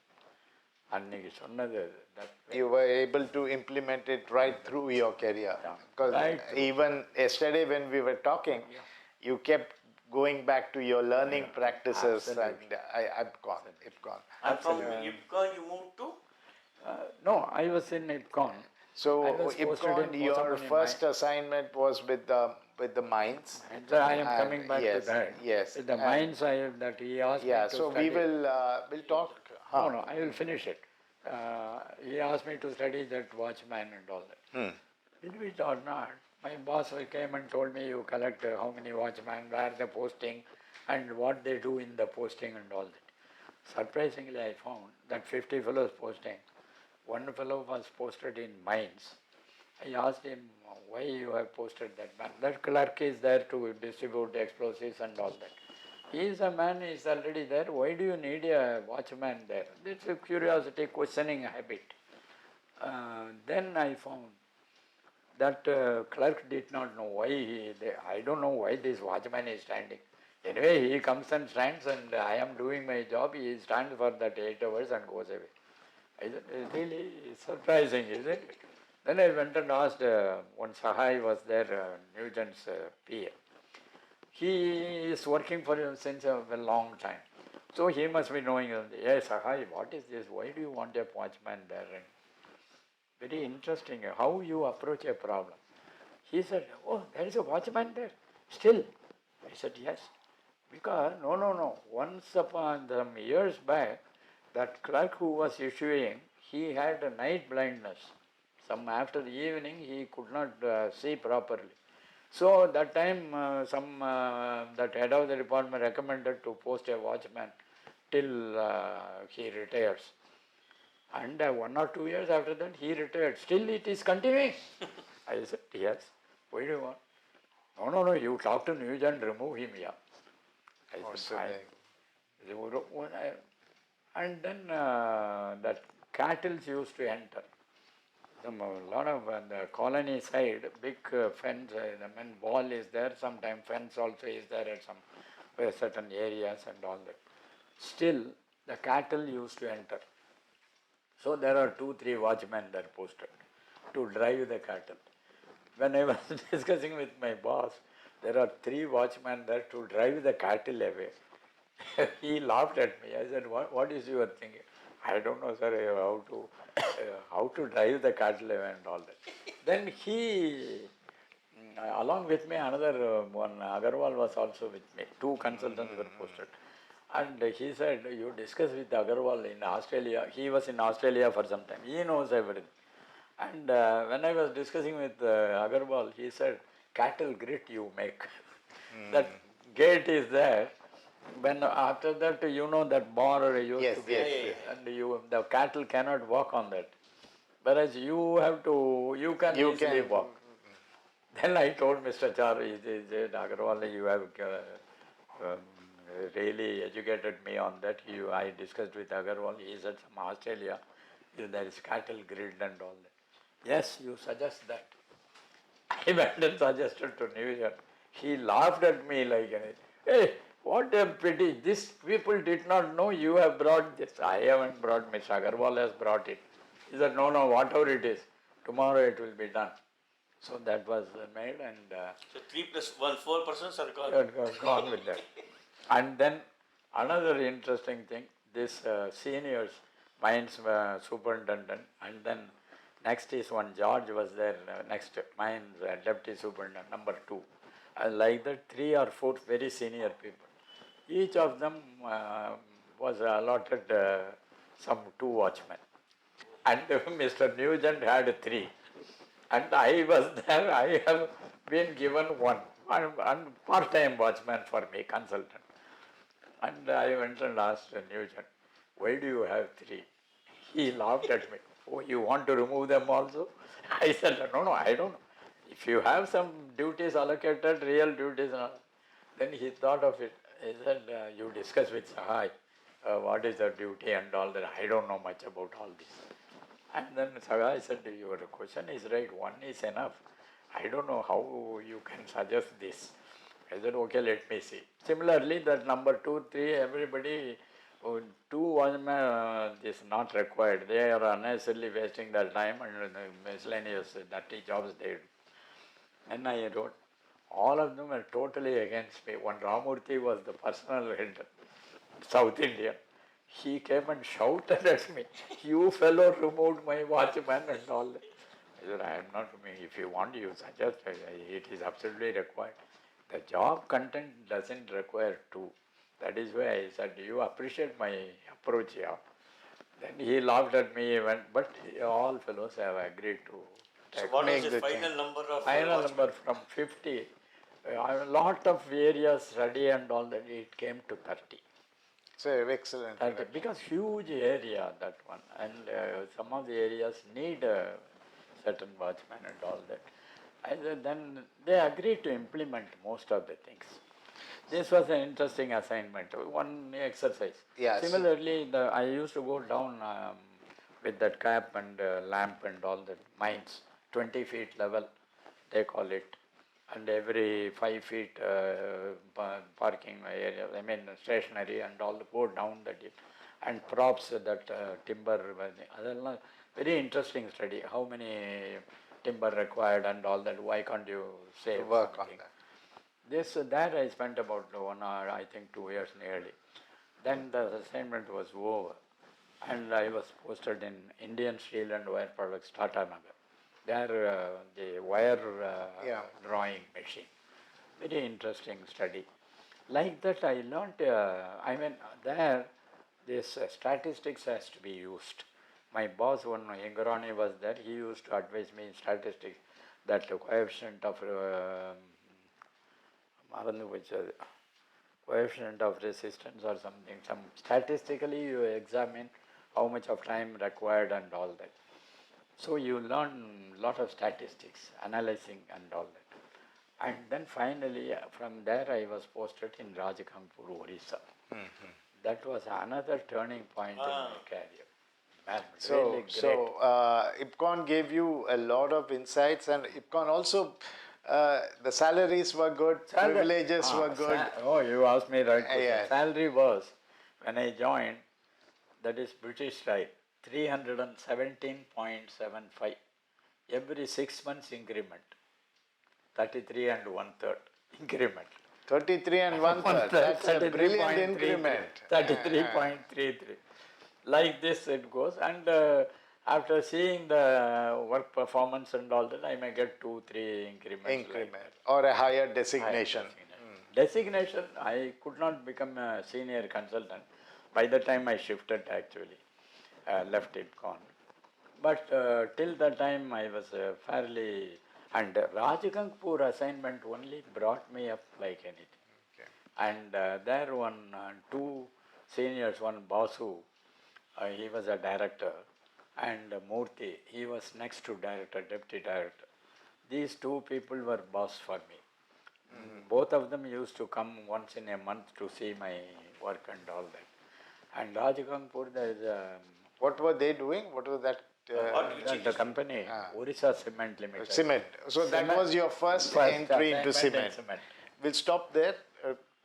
You were able to implement it right through your career. Because Right. even yesterday when we were talking, you kept going back to your learning practices. Absolutely. And IPCON. And from IPCON you moved to? No, I was in IPCON. So I was posted IPCON, in your Mozambique first assignment was with the mines. And so I am And coming back yes, to that. yes. With the And- mines that he asked me Yeah, to so study. we'll talk. No, I will finish it. He asked me to study that watchman and all that. Believe it or not, my boss came and told me you collect how many watchmen, where the posting and what they do in the posting and all that. Surprisingly, I found that 50 fellows posting, one fellow was posted in mines. I asked him why you have posted that man. That clerk is there to distribute explosives and all that. He is a man, he is already there. Why do you need a watchman there? That's a curiosity, questioning habit. Then I found that clerk did not know why I don't know why this watchman is standing. Anyway, he comes and stands and I am doing my job. He stands for that 8 hours and goes away. I said, it's really surprising, isn't it? Then I went and asked, one Sahai was there, Nugent's PA. He is working for him since a long time. So he must be knowing, yes, Sahai, what is this? Why do you want a watchman there? And very interesting how you approach a problem. He said, oh, there is a watchman there, still. I said, yes. Because, no. Once upon some years back, that clerk who was issuing, he had a night blindness. Some after the evening, he could not see properly. So that time, that head of the department recommended to post a watchman till he retires. And 1 or 2 years after that, he retired. Still, it is continuing. I said, yes. Why do you want? No, you talk to Nugent, remove him here. I said, fine. And then that cattle used to enter. A lot of the colony side, big fence, the main wall is there, sometimes fence also is there at some certain areas and all that. Still, the cattle used to enter. So there are 2-3 watchmen there posted to drive the cattle. When I was discussing with my boss, there are 3 watchmen there to drive the cattle away. He laughed at me. I said, what is your thinking? I don't know, sir, how to drive the cattle away and all that. Then he, along with me, another one, Agarwal was also with me. 2 consultants were posted. And he said, you discuss with Agarwal in Australia. He was in Australia for some time. He knows everything. And when I was discussing with Agarwal, he said, cattle grit you make. That gate is there. When after that, that bar used to be, and the cattle cannot walk on that. Whereas you can easily walk. Then I told Mr. Char, Agarwal, you have really educated me on that. I discussed with Agarwal. He said from Australia, there is cattle grid and all that. Yes, you suggest that. I went and suggested to New York. He laughed at me like, hey, what a pity. These people did not know you have brought this. I haven't brought, Mr. Agarwal has brought it. He said, no, whatever it is, tomorrow it will be done. So that was made and... so 3 + 1, 4 persons are gone. Gone with that. And then another interesting thing, this seniors, mines superintendent, and then next is one George was there, next mines deputy superintendent, number 2. Like that, 3 or 4 very senior people. Each of them was allotted some 2 watchmen. And Mr. Nugent had 3. And I was there, I have been given 1 part-time watchman for me, consultant. And I went and asked Nugent, why do you have 3? He laughed at me. Oh, you want to remove them also? I said, no, I don't know. If you have some duties allocated, real duties, then he thought of it. He said, you discuss with Sahai, what is the duty and all that. I don't know much about all this. And then Sahai said, your question is right, 1 is enough. I don't know how you can suggest this. I said, okay, let me see. Similarly, that number 2, 3, everybody, 2 watchmen is not required. They are unnecessarily wasting their time and miscellaneous dirty jobs they do. And I wrote, all of them were totally against me. One Ramurthy was the personal head, South Indian. He came and shouted at me, you fellow removed my watchman and all that. I said, I am not, if you want, you suggest, it is absolutely required. The job content doesn't require 2. That is why I said, you appreciate my approach here. Then he laughed at me, but all fellows have agreed to So what was the final number of final number from 50. A lot of areas study and all that, it came to 30. So excellent. 30, because huge area, that one. And some of the areas need certain watchmen and all that. And then they agreed to implement most of the things. This was an interesting assignment, one exercise. Yes. Similarly, I used to go down with that cap and lamp and all the mines, 20 feet level, they call it. And every 5 feet parking area, stationary and all, go down the dip. And props that timber, very interesting study, how many timber required and all that, why can't you save work something? on that. That I spent about 1 hour, I think 2 years nearly. Then the assignment was over and I was posted in Indian Steel and Wire Products, Tata Nagar. There the wire drawing machine. Very interesting study. Like that I learnt, there this statistics has to be used. My boss, when Ingorani was there, he used to advise me in statistics that the coefficient of coefficient of resistance or something. Some statistically you examine how much of time required and all that. So you learn lot of statistics, analyzing and all that. And then finally from there I was posted in Rajakampur, Orissa. That was another turning point in my career. Man, really great. IPCON gave you a lot of insights, and IPCON also, the salaries were good, privileges were good. You asked me right question. Yeah. Salary was, when I joined, that is British style, 317.75. Every 6 months increment, 33 and 1/3 increment. 33 and 1/3. That's a brilliant increment. 33.33. Like this it goes, and after seeing the work performance and all that, I may get 2-3 increments. Or a higher designation. Designation, I could not become a senior consultant. By the time I shifted actually, left IPCON. But till that time I was fairly, and Rajakampur assignment only brought me up like anything. And there two seniors, one Basu, he was a director, and Murthy, he was next to director, deputy director. These two people were boss for me. Both of them used to come once in a month to see my work and all that. And Rajakampur, there is a... What were they doing? What was that? The company, Orissa Cement Limited. Cement. So that was your first entry into cement. We'll stop there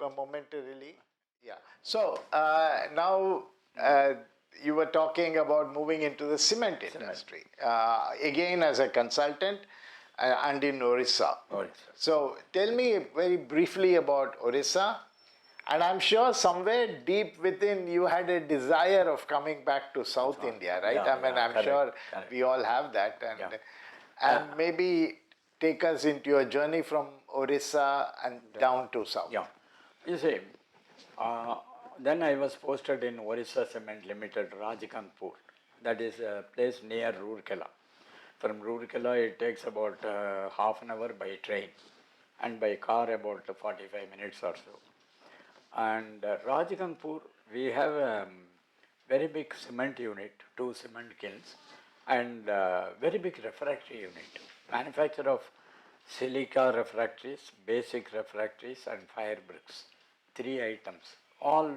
momentarily. Yeah. So now you were talking about moving into the cement industry. Again as a consultant and in Orissa. So tell me very briefly about Orissa. And I'm sure somewhere deep within you had a desire of coming back to South India, right? I'm correct, sure we all have that. And maybe take us into your journey from Orissa and down to South. Yeah. You see, then I was posted in Orissa Cement Limited, Rajakampur. That is a place near Rourkela. From Rourkela it takes about half an hour by train, and by car about 45 minutes or so. And Rajakampur, we have a very big cement unit, 2 cement kilns, and very big refractory unit. Manufacture of silica refractories, basic refractories, and fire bricks. 3 items, all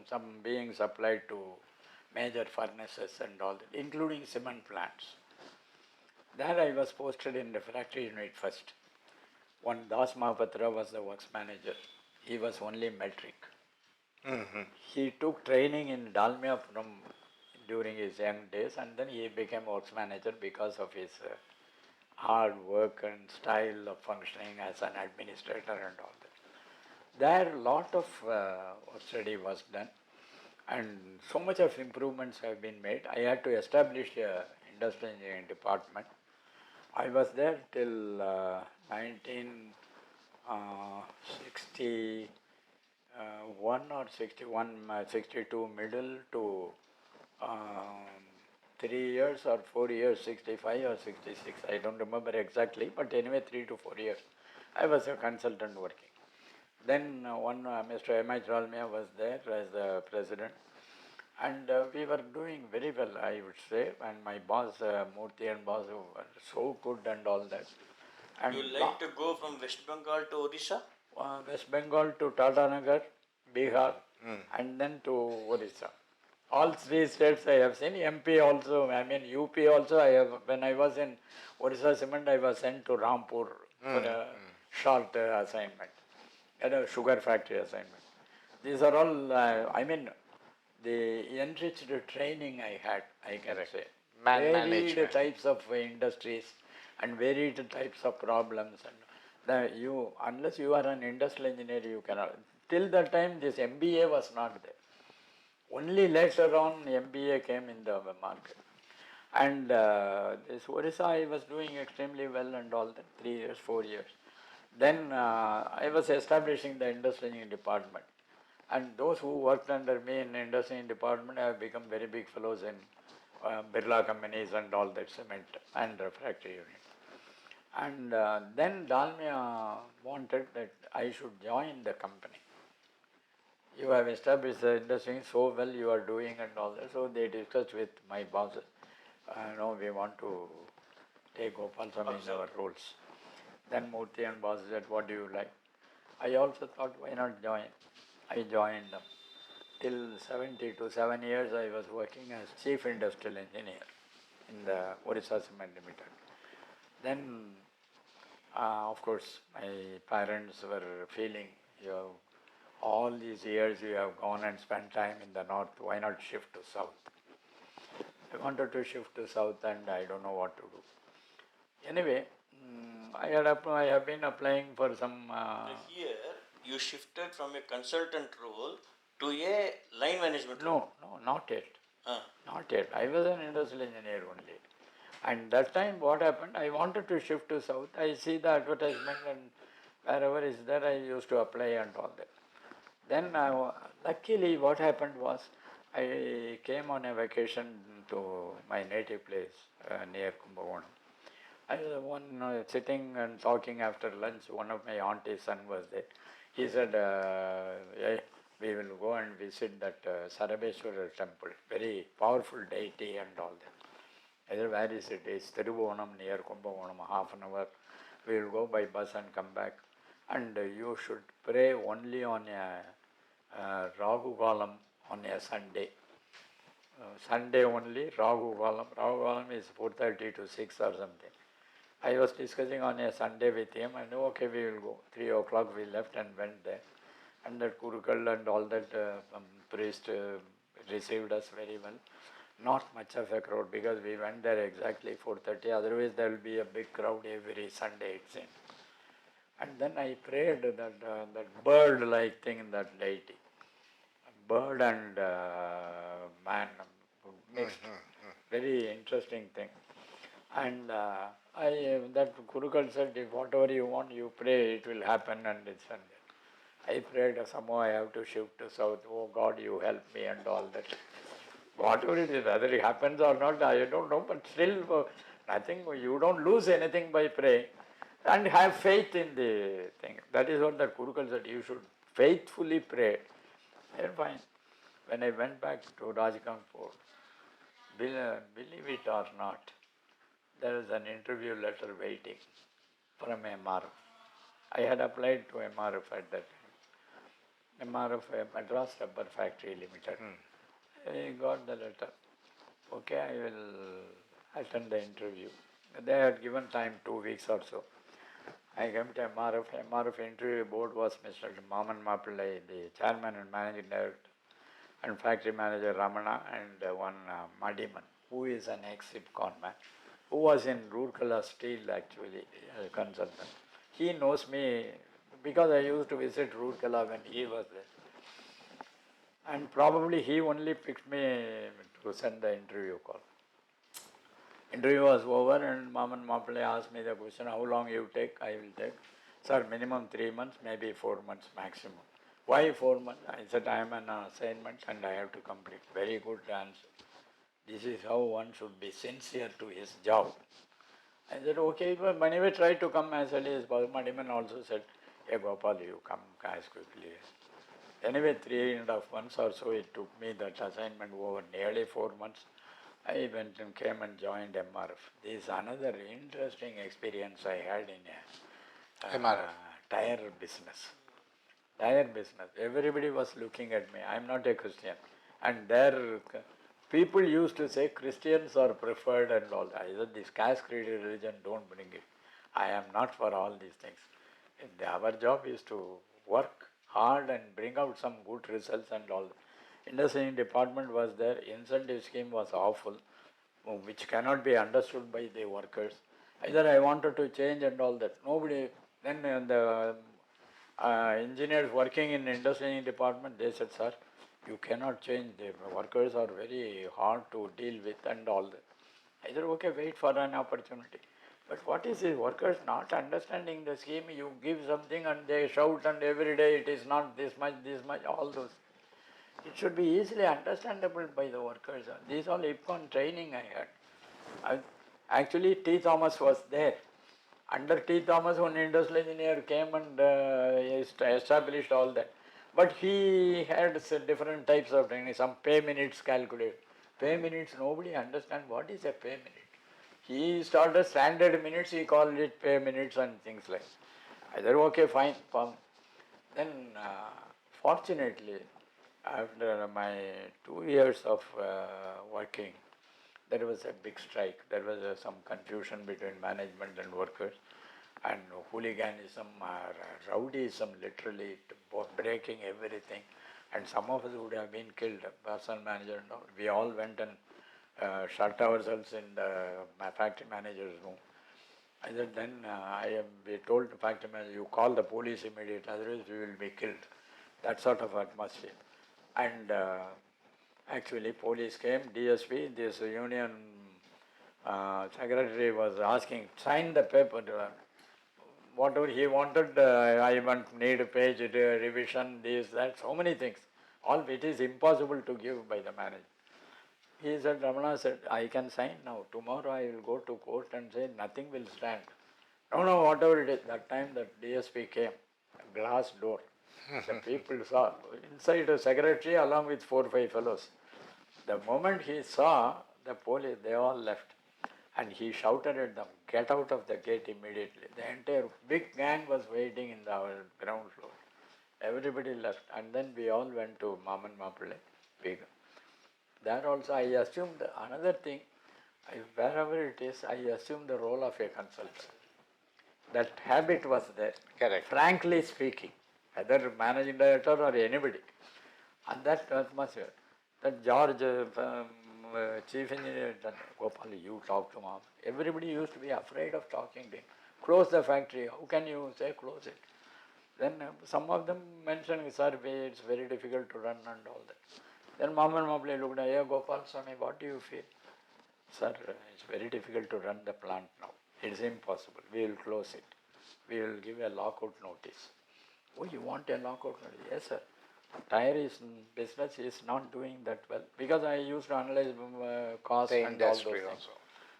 some being supplied to major furnaces and all that, including cement plants. There I was posted in refractory unit first. One Das Mahapatra was the works manager. He was only metric. He took training in Dalmia during his young days, and then he became works manager because of his hard work and style of functioning as an administrator and all that. There lot of work study was done, and so much of improvements have been made. I had to establish a industrial engineering department. I was there till 1961 or 62 middle to 3 years or 4 years, 65 or 66, I don't remember exactly, but anyway 3 to 4 years, I was a consultant working. Then Mr. M.I. Dalmia was there as the president, and we were doing very well, I would say, and my boss, Murthy and boss, were so good and all that. And you like to go from West Bengal to Odisha? West Bengal to Tata Nagar, Bihar, and then to Orissa. All 3 states I have seen. MP also, I mean UP also. I have. When I was in Orissa Cement, I was sent to Rampur for a short assignment, at a sugar factory assignment. These are all. I mean, the enriched training I had, I can say. Varied types of industries and varied types of problems, and unless you are an industrial engineer, you cannot. Till that time, this MBA was not there. Only later on, MBA came in the market. And this Orissa, I was doing extremely well and all that, 3 years, 4 years. Then I was establishing the industrial engineering department. And those who worked under me in the industrial engineering department have become very big fellows in Birla companies and all that, cement and refractory unit. And then Dalmia wanted that I should join the company. you have established the industry so well, you are doing and all that. So they discussed with my bosses, no, we want to take Gopalaswamy in our roles. Then Murthy and boss said, what do you like? I also thought, why not join? I joined them. Till 72, 7 years I was working as chief industrial engineer in the Orissa Cement Limited. Then, of course, my parents were feeling, you have, all these years you have gone and spent time in the north, why not shift to south? I wanted to shift to south and I don't know what to do. Anyway, I have been applying for some. Here, you shifted from a consultant role to a line management role. No, not yet. Not yet. I was an industrial engineer only. And that time what happened, I wanted to shift to south. I see the advertisement and wherever is there, I used to apply and all that. Then luckily what happened was, I came on a vacation to my native place near Kumbakonam. I was one sitting and talking after lunch. One of my auntie's son was there. He said, hey, we will go and visit that Sarabeshwara temple, very powerful deity and all that. I said, where is it? It's Tirubonam near Kumbakonam, half an hour. We will go by bus and come back. And you should pray only on a Ragu Kalam on a Sunday. Sunday only, Ragu Kalam. Ragu Kalam is 4:30 to 6 or something. I was discussing on a Sunday with him and okay, we will go. 3 o'clock we left and went there. And that Kurukal and all that priest received us very well. Not much of a crowd because we went there exactly 4:30. Otherwise there will be a big crowd every Sunday it seems. And then I prayed that bird-like thing in that deity. Bird and man mixed. Very interesting thing. And that Kurukal said, if whatever you want, you pray, it will happen and it's and that. I prayed, somehow I have to shift to south. Oh God, you help me and all that. Whatever it is, whether it happens or not, I don't know, but still, nothing, you don't lose anything by praying. And have faith in the thing. That is what the Kurukal said, you should faithfully pray. And fine. When I went back to Rajgangpur, believe it or not, there was an interview letter waiting from MRF. I had applied to MRF at that time. MRF, Madras Rubber Factory Limited. I got the letter. Okay, I will attend the interview. They had given time 2 weeks or so. I came to MRF. MRF interview board was Mr. Maman Mapillai, the chairman and managing director, and factory manager Ramana, and one Madiman, who is an ex-IPCON man, who was in Roorkela Steel actually, a consultant. He knows me because I used to visit Roorkela when he was there. And probably he only picked me to send the interview call. Interview was over and Maman Mapale asked me the question, how long you take? I will take. Sir, minimum 3 months, maybe 4 months maximum. Why 4 months? I said, I am an assignment and I have to complete. Very good answer. This is how one should be sincere to his job. I said, okay, but anyway, try to come as early as possible. Madiman also said, hey Gopal, you come as quickly as. Anyway, 3.5 months or so it took me that assignment over, nearly 4 months. I went and came and joined MRF. This is another interesting experience I had in a tire business. Tire business. Everybody was looking at me. I am not a Christian. And there, people used to say Christians are preferred and all that. I said, this caste creed religion, don't bring it. I am not for all these things. Our job is to work hard and bring out some good results and all. Industry department was there, incentive scheme was awful, which cannot be understood by the workers. Either I wanted to change and all that. Nobody, then the engineers working in industry department, they said, sir, you cannot change, the workers are very hard to deal with and all that. I said, okay, wait for an opportunity. But what is it? Workers not understanding the scheme, you give something and they shout and every day it is not this much, all those. It should be easily understandable by the workers. These all IPCON training I had. Actually, T. Thomas was there. Under T. Thomas, one industrial engineer came and established all that. But he had different types of techniques, some pay minutes calculate. Pay minutes, nobody understands what is a pay minute. He started standard minutes, he called it pay minutes and things like that. I said, okay, fine. Then, fortunately, after my 2 years of working, there was a big strike. There was some confusion between management and workers, and hooliganism, rowdyism, literally breaking everything. And some of us would have been killed, personal manager and all. We all went and shut ourselves in my factory manager's room. I said, then we told the factory manager, you call the police immediately, otherwise we will be killed. That sort of atmosphere. And actually police came, DSP, this union secretary was asking, sign the paper. Whatever he wanted, I need a page revision, this, that, so many things. All it is impossible to give by the manager. He said, Ramana said, I can sign now. Tomorrow I will go to court and say nothing will stand. No, whatever it is. That time the DSP came, a glass door. The people saw inside the secretary along with 4 or 5 fellows. The moment he saw the police, they all left. And he shouted at them, get out of the gate immediately. The entire big gang was waiting in our ground floor. Everybody left. And then we all went to Maman Mapule. There also I assumed another thing, wherever it is, I assumed the role of a consultant. That habit was there. Correct. Frankly speaking, whether managing director or anybody. And that atmosphere. That George, chief engineer, Gopal, you talk to mom. Everybody used to be afraid of talking to him. Close the factory. How can you say close it? Then some of them mentioned, sir, it's very difficult to run and all that. Then Maman Mapule looked at, N.Gopalaswamy, what do you feel? Sir, it's very difficult to run the plant now. It's impossible. We will close it. We will give a lockout notice. Oh, you want a lockout notice? Yes, sir. Tire business is not doing that well. Because I used to analyze cost The and all those industry things. also.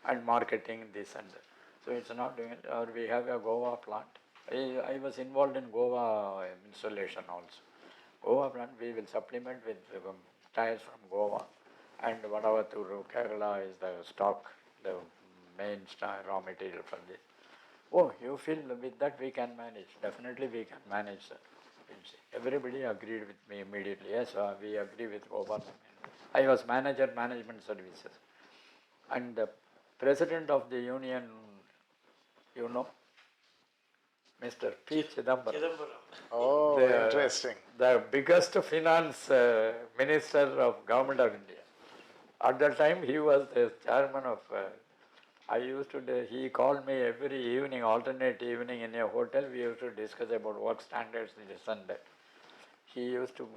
And marketing, this and that. So it's not doing it. Or we have a Goa plant. I was involved in Goa installation also. Goa plant, we will supplement with tires from Goa, and whatever to Kerala is the stock, the main raw material for this. Oh, you feel with that we can manage? Definitely we can manage, sir. Everybody agreed with me immediately. Yes, we agree with Goa. I was manager, management services. And the president of the union, you know, Mr. P. Chidambaram. Oh, interesting. The biggest finance minister of government of India. At that time, he was the chairman of. He called me every evening, alternate evening in a hotel. We used to discuss about work standards, this and that. He used to.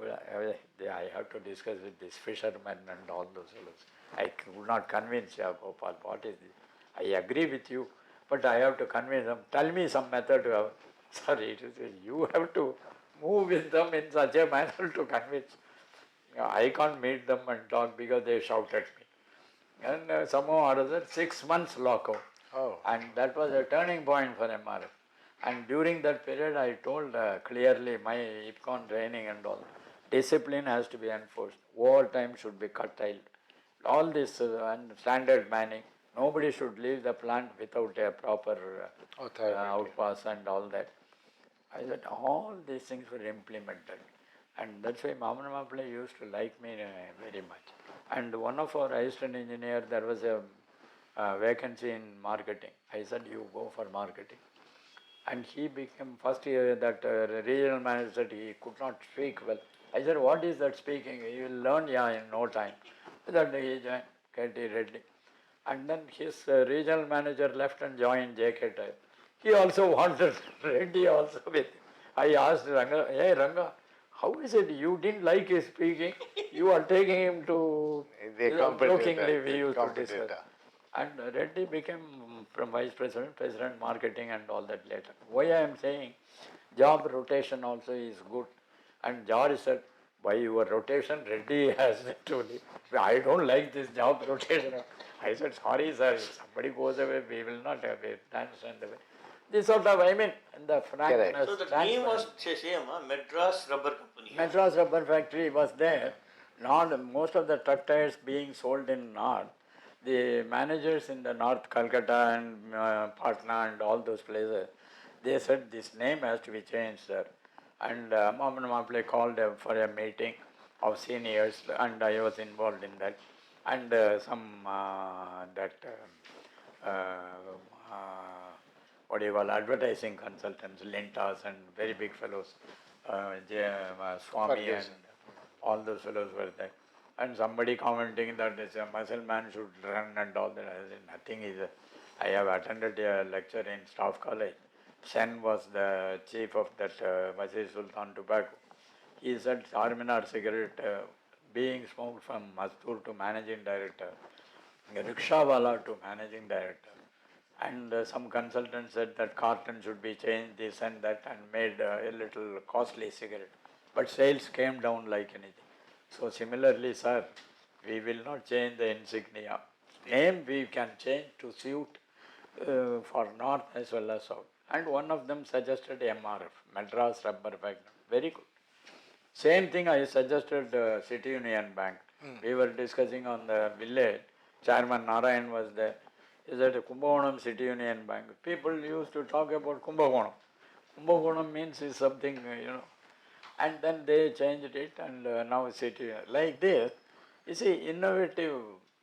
I have to discuss with this fishermen and all those fellows. I could not convince Gopal. What is this? I agree with you, but I have to convince them. Tell me some method to have. Sorry, you have to move with them in such a manner to convince. I can't meet them and talk because they shout at me. And somehow or other, 6 months lockout. Oh. And that was a turning point for MRF. And during that period, I told clearly my IPCON training and all, discipline has to be enforced. Overtime should be curtailed. All this and standard manning. Nobody should leave the plant without a proper outpass and all that. I said all these things were implemented. And that's why Maman Mapule used to like me very much. And one of our assistant engineer, there was a vacancy in marketing. I said, you go for marketing. And he became, first year that regional manager said he could not speak well. I said, what is that speaking? You will learn, in no time. That he joined K.T. Reddy. And then his regional manager left and joined J.K. Type. He also wanted Reddy also with him. I asked Ranga, hey Ranga, how is it you didn't like his speaking? You are taking him to, jokingly we used to discuss. And Reddy became from vice president, president marketing and all that later. Why I am saying job rotation also is good. And George said, by your rotation, Reddy has to leave. I don't like this job rotation. I said, sorry sir, if somebody goes away, we will not have a understand the way. This sort of, I mean, the frankness. So the name was same, Madras Rubber Company. Madras Rubber Factory was there. Not most of the truck tires being sold in North. The managers in the North, Calcutta and Patna and all those places, they said this name has to be changed, sir. And Mohammed Maple called for a meeting of seniors, and I was involved in that. And what do you call, advertising consultants, Lintas and very big fellows, Swamy and all those fellows were there. And somebody commenting that this muscle man should run and all that. I said, nothing is. I have attended a lecture in Staff College. Sen was the chief of that Masjid Sultan Tobacco. He said Charminar cigarette being smoked from Mastur to managing director, rickshawala to managing director. And some consultant said that carton should be changed, this and that, and made a little costly cigarette. But sales came down like anything. So similarly, sir, we will not change the insignia. Name we can change to suit for North as well as South. And one of them suggested MRF, Madras Rubber Factory. Very good. Same thing I suggested City Union Bank. We were discussing on the village. Chairman Narayan was there. He said Kumbakonam City Union Bank. People used to talk about Kumbakonam. Kumbakonam means is something, And then they changed it, and now City. Like this, you see, innovative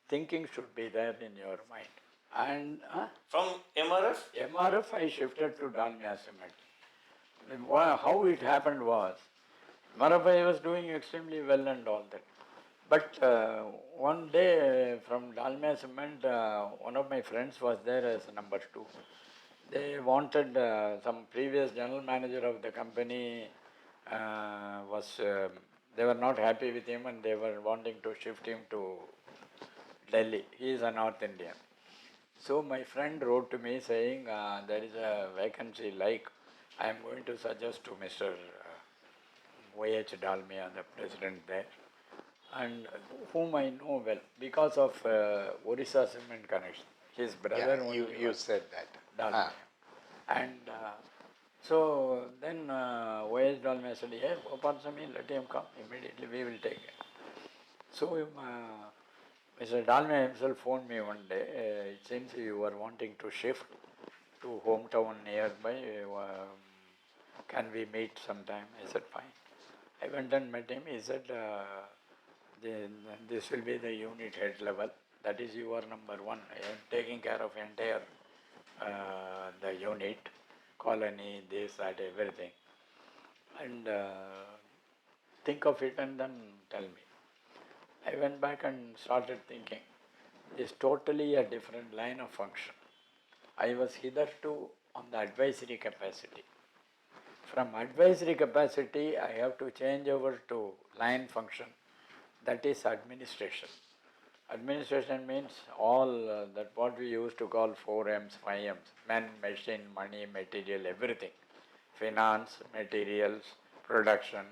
thinking should be there in your mind. And From MRF? MRF, I shifted to Dalmia Cement. How it happened was, MRF I was doing extremely well and all that. But one day from Dalmia Cement, one of my friends was there as number 2. They wanted some previous general manager of the company they were not happy with him and they were wanting to shift him to Delhi. He is a North Indian. So my friend wrote to me saying there is a vacancy like I am going to suggest to Mr. Y.H. Dalmia, the president there, and whom I know well because of Orissa Cement connection. His brother you said that. Dalmia. And so then Y.H. Dalmia said, yeah, Gopalaswamy, let him come immediately, we will take it. So Mr. Dalmia himself phoned me one day, it seems you were wanting to shift to hometown nearby, can we meet sometime? I said, fine. I went and met him, he said, this will be the unit head level, that is you are number 1, I am taking care of entire the unit, colony, this, that, everything. And think of it and then tell me. I went back and started thinking, it's totally a different line of function. I was hitherto on the advisory capacity. From advisory capacity, I have to change over to line function, that is administration. Administration means all that what we used to call 4 M's, 5 M's, men, machine, money, material, everything. Finance, materials, production,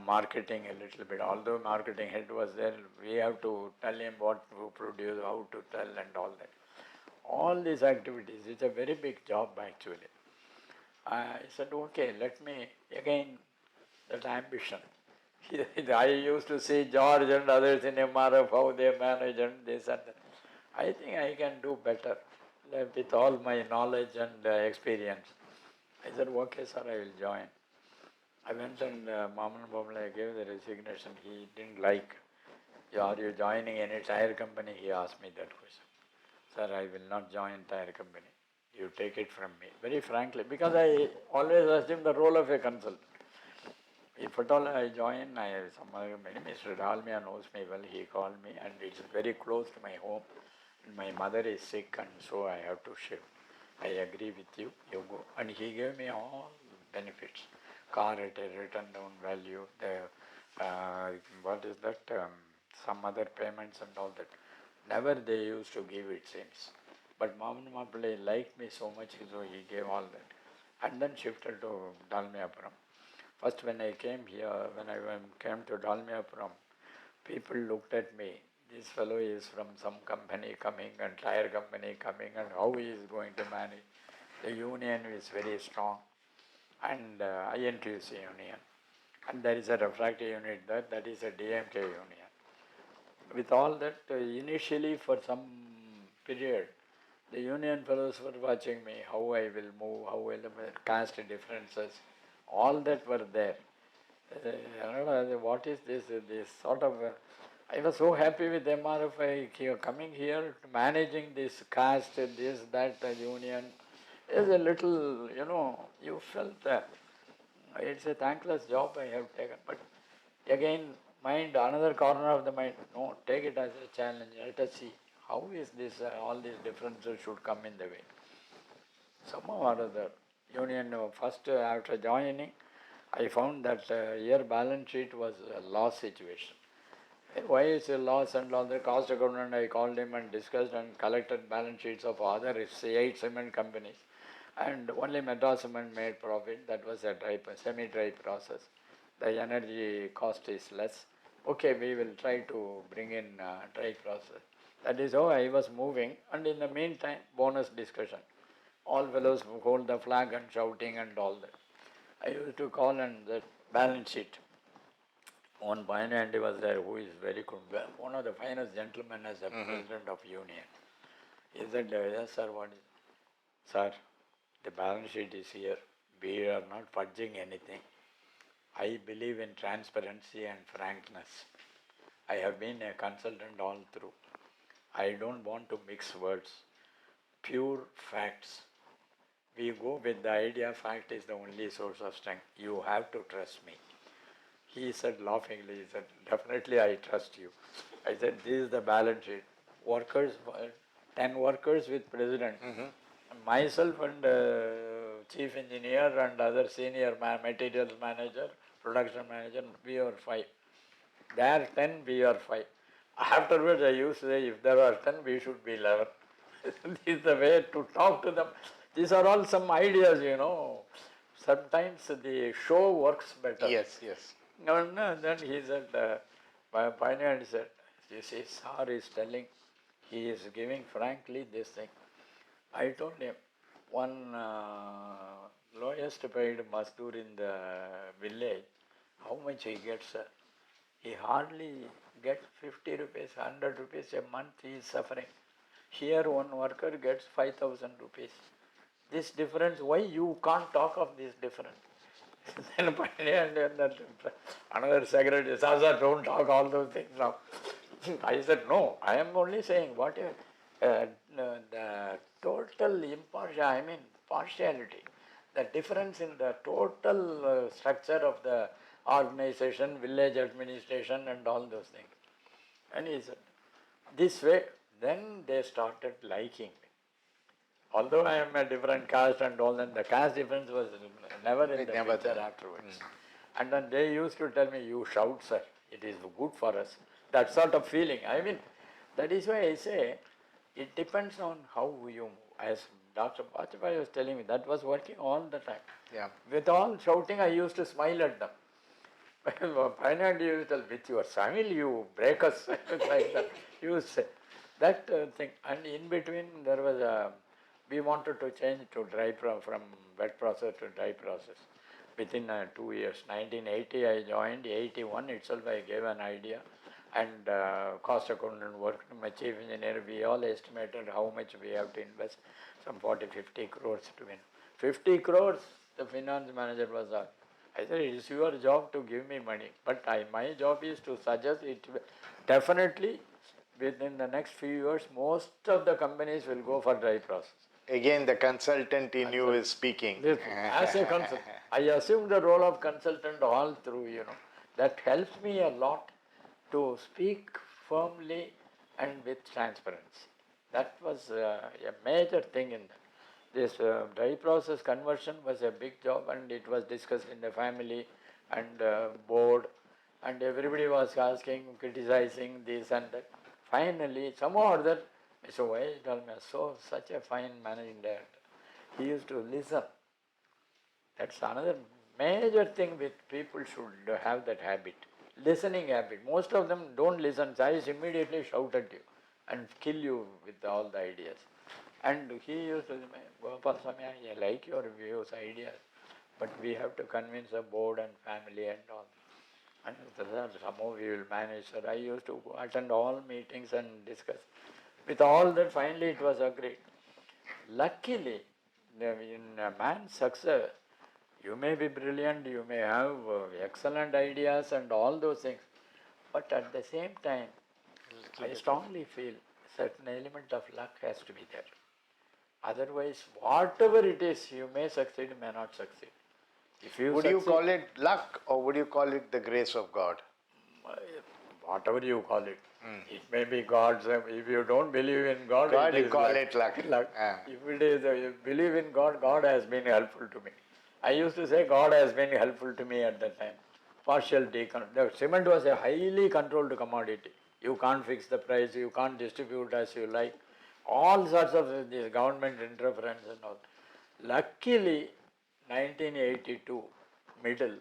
marketing a little bit. Although marketing head was there, we have to tell him what to produce, how to tell and all that. All these activities, it's a very big job actually. I said, okay, let me again, that ambition. I used to see George and others in MRF, how they manage and this and that. I think I can do better with all my knowledge and experience. I said, okay, sir, I will join. I went and I gave the resignation. He didn't like, are you joining any tire company? He asked me that question. Sir, I will not join tire company. You take it from me. Very frankly, because I always assume the role of a consultant. If at all I join, Mr. Dalmia knows me well, he called me and it's very close to my home. And my mother is sick and so I have to shift. I agree with you, you go. And he gave me all benefits. Car at a written down value, what is that, some other payments and all that. Never they used to give, it seems. But Mohammed Maple liked me so much, so he gave all that. And then shifted to Dalmiapuram. First when I came here, when I came to Dalmiapuram, people looked at me. This fellow is from some company coming and tire company coming and how he is going to manage. the union is very strong, and INTUC union, and there is a refractory unit there, that is a DMK union. With all that, initially for some period, the union fellows were watching me, how I will move, how will caste differences, all that were there. What is this sort of, I was so happy with MRFI coming here, managing this caste, this, that, union, is a little, you felt it's a thankless job I have taken, but again, mind, another corner of the mind, no, take it as a challenge, let us see, how is this, all these differences should come in the way. Somehow or other, union, first after joining, I found that year balance sheet was a loss situation. Why is a loss and all the cost accountant, I called him and discussed and collected balance sheets of other 8 cement companies, and only Madras Cement made profit. That was a semi-dry process. The energy cost is less. Okay, we will try to bring in dry process. That is how I was moving, and in the meantime, bonus discussion. All fellows hold the flag and shouting and all that. I used to call and the balance sheet. One pioneer was there who is very good, one of the finest gentlemen as the president of union. He said, yes sir, what is? Sir, the balance sheet is here. We are not fudging anything. I believe in transparency and frankness. I have been a consultant all through. I don't want to mix words. Pure facts. We go with the idea fact is the only source of strength. You have to trust me. He said laughingly, he said, definitely I trust you. I said, this is the balance sheet. Workers, 10 workers with president. Myself and chief engineer and other senior materials manager, production manager, we are 5. There are 10, we are 5. Afterwards I used to say, if there are 10, we should be 11. This is the way to talk to them. These are all some ideas, Sometimes the show works better. Yes, yes. No, then he said, my pioneer said, you see, Sir is telling, he is giving frankly this thing. I told him, one lowest paid Mazdoor in the village, how much he gets, sir? He hardly gets 50 rupees, 100 rupees a month, he is suffering. Here one worker gets 5,000 rupees. This difference, why you can't talk of this difference? Then another secretary says, sir, don't talk all those things now. I said, no, I am only saying what the total partiality, the difference in the total structure of the organization, village administration and all those things. And he said, this way, then they started liking me. Although I am a different caste and all that, the caste difference was never in the picture afterwards. And then they used to tell me, you shout, sir, it is good for us. That sort of feeling. That is why I say, it depends on how you move. As Dr. Bajpai was telling me, that was working all the time. Yeah. With all shouting, I used to smile at them. Finally, you tell, with your smile, you break us like that. You say that thing. And in between, there was we wanted to change to from wet process to dry process. Within 2 years, 1980 I joined, 81 itself I gave an idea, and cost accountant worked, my chief engineer, we all estimated how much we have to invest, some 40-50 crores to win. 50 crores, the finance manager was I said, it is your job to give me money, but my job is to suggest it. Definitely, within the next few years, most of the companies will go for dry process. Again, the consultant in you is speaking. As a consultant, I assumed the role of consultant all through, That helps me a lot to speak firmly and with transparency. That was a major thing in that. This dry process conversion was a big job, and it was discussed in the family and board, and everybody was asking, criticizing this and that. Finally, somehow or other, Mr. Y. Dalmia, such a fine managing director. He used to listen. That's another major thing with people should have that habit. Listening habit. Most of them don't listen. I immediately shout at you and kill you with all the ideas. And he used to say, Gopalaswamy, I like your views, ideas, but we have to convince the board and family and all. And sir, somehow we will manage, sir. I used to attend all meetings and discuss. With all that, finally it was agreed. Luckily, in a man's success, you may be brilliant, you may have excellent ideas and all those things, but at the same time, I strongly feel certain element of luck has to be there. Otherwise, whatever it is, you may succeed, may not succeed. If you Would you call it luck or would you call it the grace of God? whatever you call it, it may be God's. If you don't believe in God, God, it you is call luck. it luck. If it is, you believe in God, God has been helpful to me. I used to say God has been helpful to me at that time. Partial decon. The cement was a highly controlled commodity. You can't fix the price, you can't distribute as you like. All sorts of this government interference and all. Luckily, 1982, middle,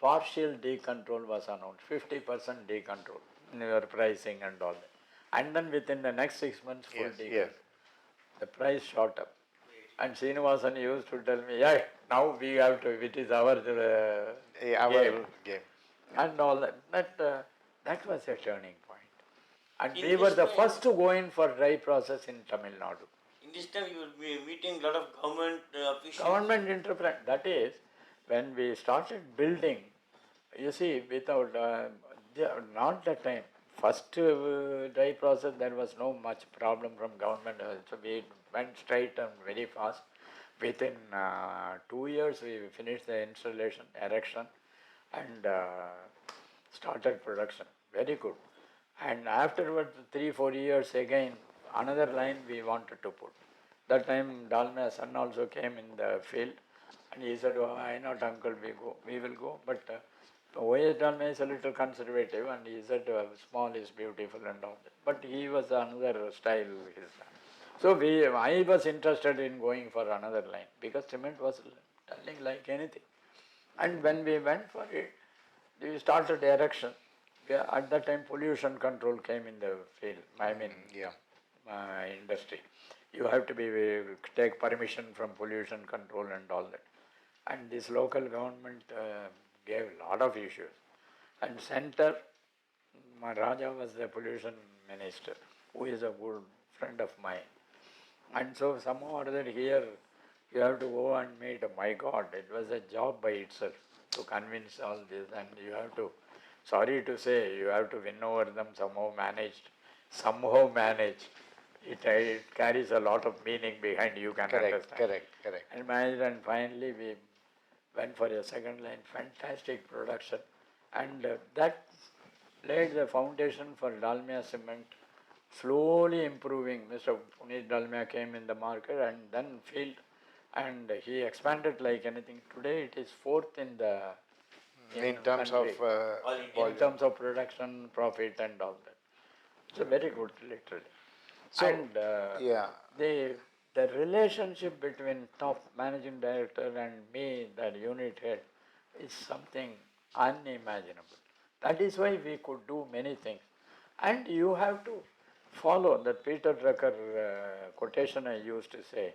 partial decontrol was announced, 50% decontrol in your pricing and all that. And then within the next 6 months, full decontrol. Yes. The price shot up. And Srinivasan used to tell me, yeah, now we have to, it is our Game. and all that. That was a turning point. And In we were this the time- first to go in for dry process in Tamil Nadu. In this time, you will be meeting a lot of government officials. Government interference. That is, when we started building, you see, without, not the time. First dry process, there was no much problem from government. So we went straight and very fast. Within 2 years, we finished the installation, erection, and started production. Very good. And afterwards, 3-4 years again, another line we wanted to put. That time, Dalmia son also came in the field, and he said, "Oh, I not uncle, we will go." But O.S. Dalmia is a little conservative, and he said, "Small is beautiful and all that." But he was another style. So I was interested in going for another line because cement was telling like anything. And when we went for it, we started erection. At that time, pollution control came in the field. Industry. You have to take permission from pollution control and all that. And this local government gave a lot of issues. And center, Maharaja was the pollution minister, who is a good friend of mine. And so somehow or other here, you have to go and meet, my God, it was a job by itself to convince all this, and you have to, sorry to say, you have to win over them, somehow manage. It carries a lot of meaning behind, you can understand. Correct. And finally we went for a second line, fantastic production, and that laid the foundation for Dalmia Cement, slowly improving. Mr. Puneet Dalmia came in the market and then field, and he expanded like anything. Today it is fourth in the In terms of country. In terms of production, profit and all that. It's very good, literally. So, And the relationship between top managing director and me, that unit head, is something unimaginable. That is why we could do many things. And you have to follow that Peter Drucker quotation I used to say,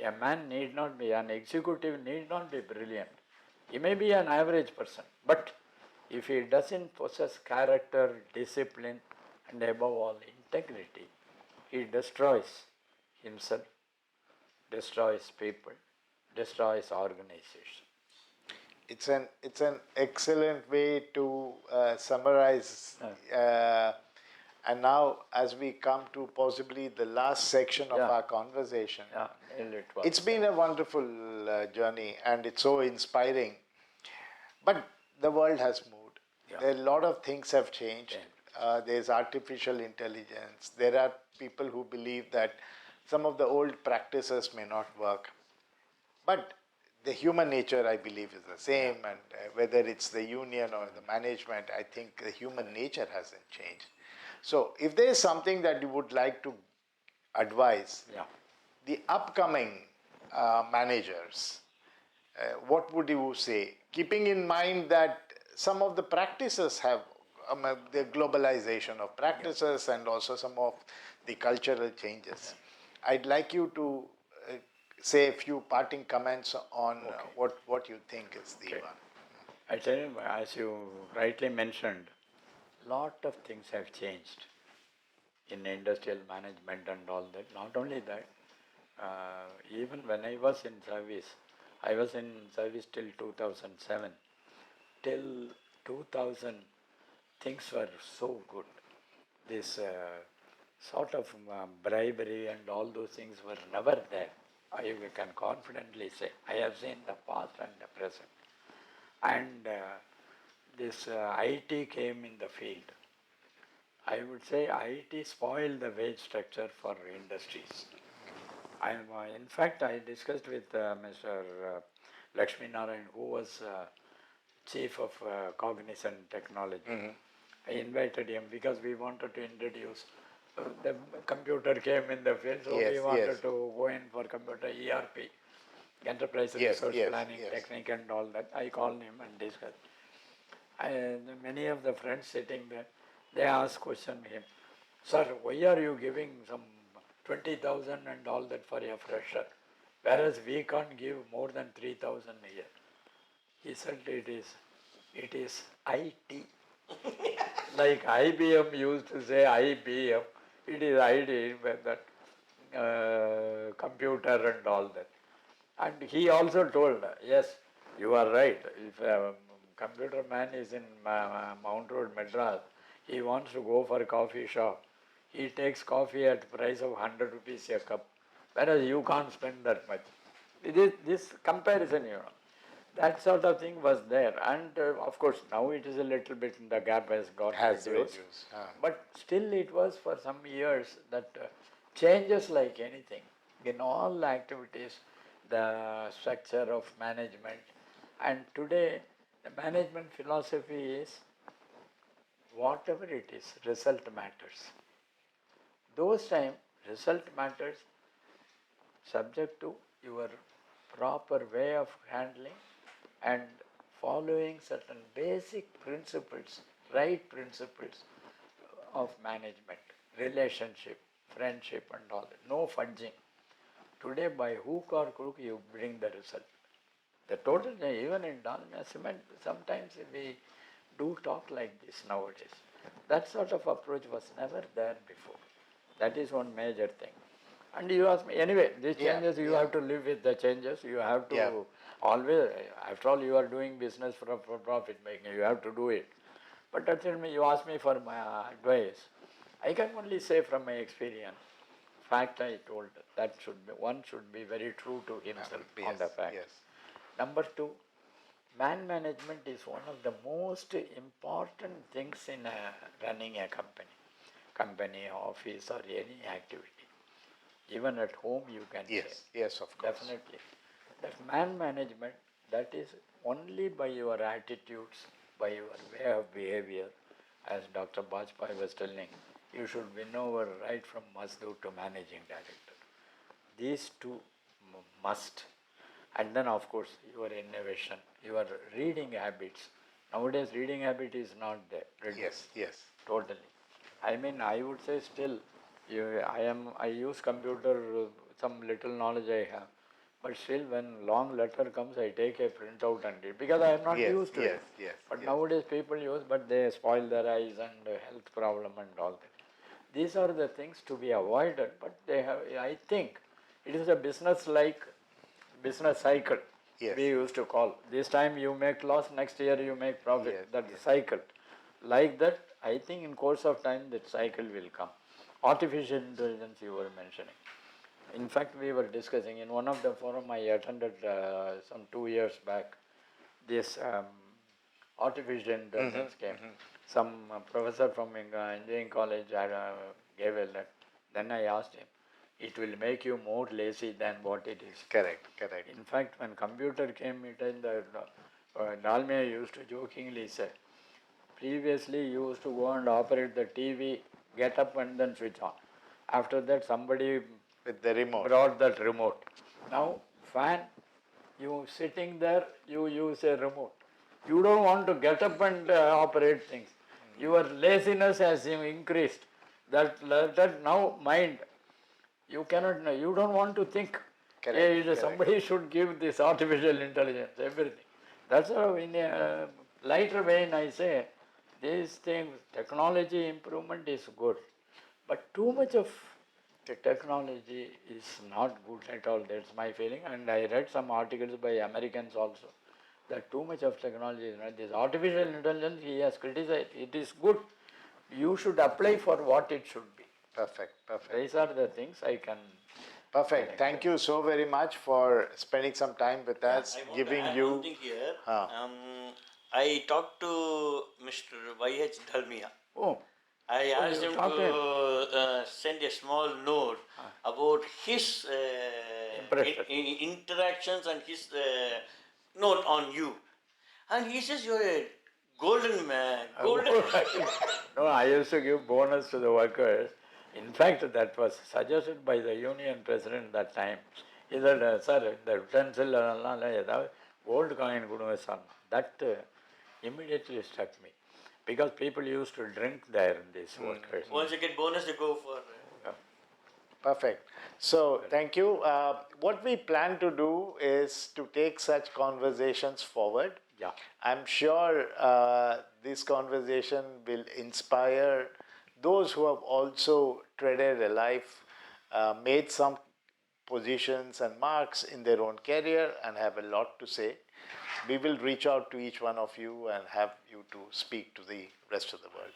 an executive need not be brilliant. He may be an average person, but if he doesn't possess character, discipline, and above all, integrity, he destroys himself, destroys people, destroys organization. It's an excellent way to summarize. And now, as we come to possibly the last section of our conversation, it's been a wonderful journey, and it's so inspiring. But the world has moved. A lot of things have changed. There's artificial intelligence. There are people who believe that some of the old practices may not work. But the human nature, I believe, is the same. And whether it's the union or the management, I think the human nature hasn't changed. So if there is something that you would like to advise the upcoming managers, what would you say? Keeping in mind that some of the practices have the globalization of practices and also some of the cultural changes. I'd like you to say a few parting comments on what you think is the one. I tell you, as you rightly mentioned, lot of things have changed in industrial management and all that. Not only that, even when I was in service till 2007. Till 2000, things were so good. This sort of bribery and all those things were never there. I can confidently say. I have seen the past and the present. And this IT came in the field. I would say IT spoiled the wage structure for industries. In fact, I discussed with Mr. Lakshmi Narayan, who was chief of cognizant technology. I invited him because we wanted to introduce, the computer came in the field, so we wanted to go in for computer ERP, enterprise resource planning technique and all that. I called him and discussed. Many of the friends sitting there, they asked question him, sir, why are you giving some 20,000 and all that for a fresher, whereas we can't give more than 3,000 a year? He said it is IT. Like IBM used to say IBM, it is IT, but that computer and all that. And he also told, yes, you are right. If a computer man is in Mount Road, Madras, he wants to go for a coffee shop. He takes coffee at the price of 100 rupees a cup, whereas you can't spend that much. It is this comparison, that sort of thing was there. And of course, now it is a little bit, the gap has got reduced. But still it was for some years that changes like anything. In all activities, the structure of management. And today, the management philosophy is, whatever it is, result matters. Those time, result matters subject to your proper way of handling and following certain basic principles, right principles of management, relationship, friendship and all that. No fudging. Today by hook or crook you bring the result. The total, even in Dalmia Cement, sometimes we do talk like this nowadays. That sort of approach was never there before. That is one major thing. And you ask me, anyway, these changes, you have to live with the changes. You have to always, after all, you are doing business for profit making. You have to do it. But that's me. You ask me for my advice. I can only say from my experience, fact I told, that one should be very true to himself on the fact. Number two, man management is one of the most important things in running a company, office or any activity. Even at home you can say. Yes, of course. Definitely. That man management, that is only by your attitudes, by your way of behavior. As Dr. Bajpai was telling, you should win over right from Mazdoor to managing director. These two must. And then of course your innovation, your reading habits. Nowadays reading habit is not there. Yes. Totally. I mean, I would say still, I use computer, some little knowledge I have. But still when long letter comes, I take a printout and read, because I am not used to it. But nowadays people use, but they spoil their eyes and health problem and all that. These are the things to be avoided, but they have, I think, it is a business cycle. We used to call. This time you make loss, next year you make profit. That's the cycle. Like that, I think in course of time that cycle will come. Artificial intelligence you were mentioning. In fact, we were discussing in one of the forum I attended some 2 years back, this artificial intelligence came. Some professor from engineering college gave a lecture. Then I asked him, it will make you more lazy than what it is. Correct. In fact, when computer came, Dalmia used to jokingly say, previously you used to go and operate the TV, get up and then switch on. After that somebody With the remote. brought that remote. Now fan, you sitting there, you use a remote. You don't want to get up and operate things. Your laziness has increased. That now mind, you cannot know, you don't want to think. Correct, Hey, correct. somebody should give this artificial intelligence, everything. That's how in a lighter vein I say, these things, technology improvement is good, but too much of technology is not good at all. That's my feeling. And I read some articles by Americans also that too much of technology is not. This artificial intelligence, he has criticized. It is good. You should apply for what it should be. Perfect, perfect. These are the things I can. Perfect. Thank you so very much for spending some time with us, I want giving to add you. one thing here. Ah. I talked to Mr. Y.H. Dalmia. Oh, I asked you him talked to him? to send a small note about his Impression. interactions and his note on you. And he says you're a golden man. Golden. No, I used to give bonus to the workers. In fact, that was suggested by the union president that time. He said, sir, the utensil gold coin கொடுங்க son. That immediately struck me. Because people used to drink there, these workers. Once you get bonus, you go for. Perfect. So, thank you. What we plan to do is to take such conversations forward. Yeah. I'm sure this conversation will inspire those who have also treaded a life, made some positions and marks in their own career and have a lot to say. We will reach out to each one of you and have you to speak to the rest of the world.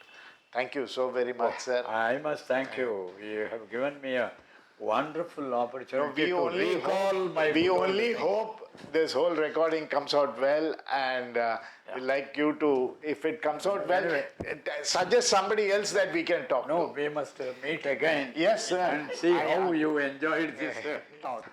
Thank you so very much, sir. I must thank you. You have given me a wonderful opportunity We to only recall hope, my we good old only days. hope this whole recording comes out well, and we'd like you to, if it comes out well, Anyway. suggest somebody else that we can talk No, to. we must meet again. Yes, sir. And see how you enjoyed this talk.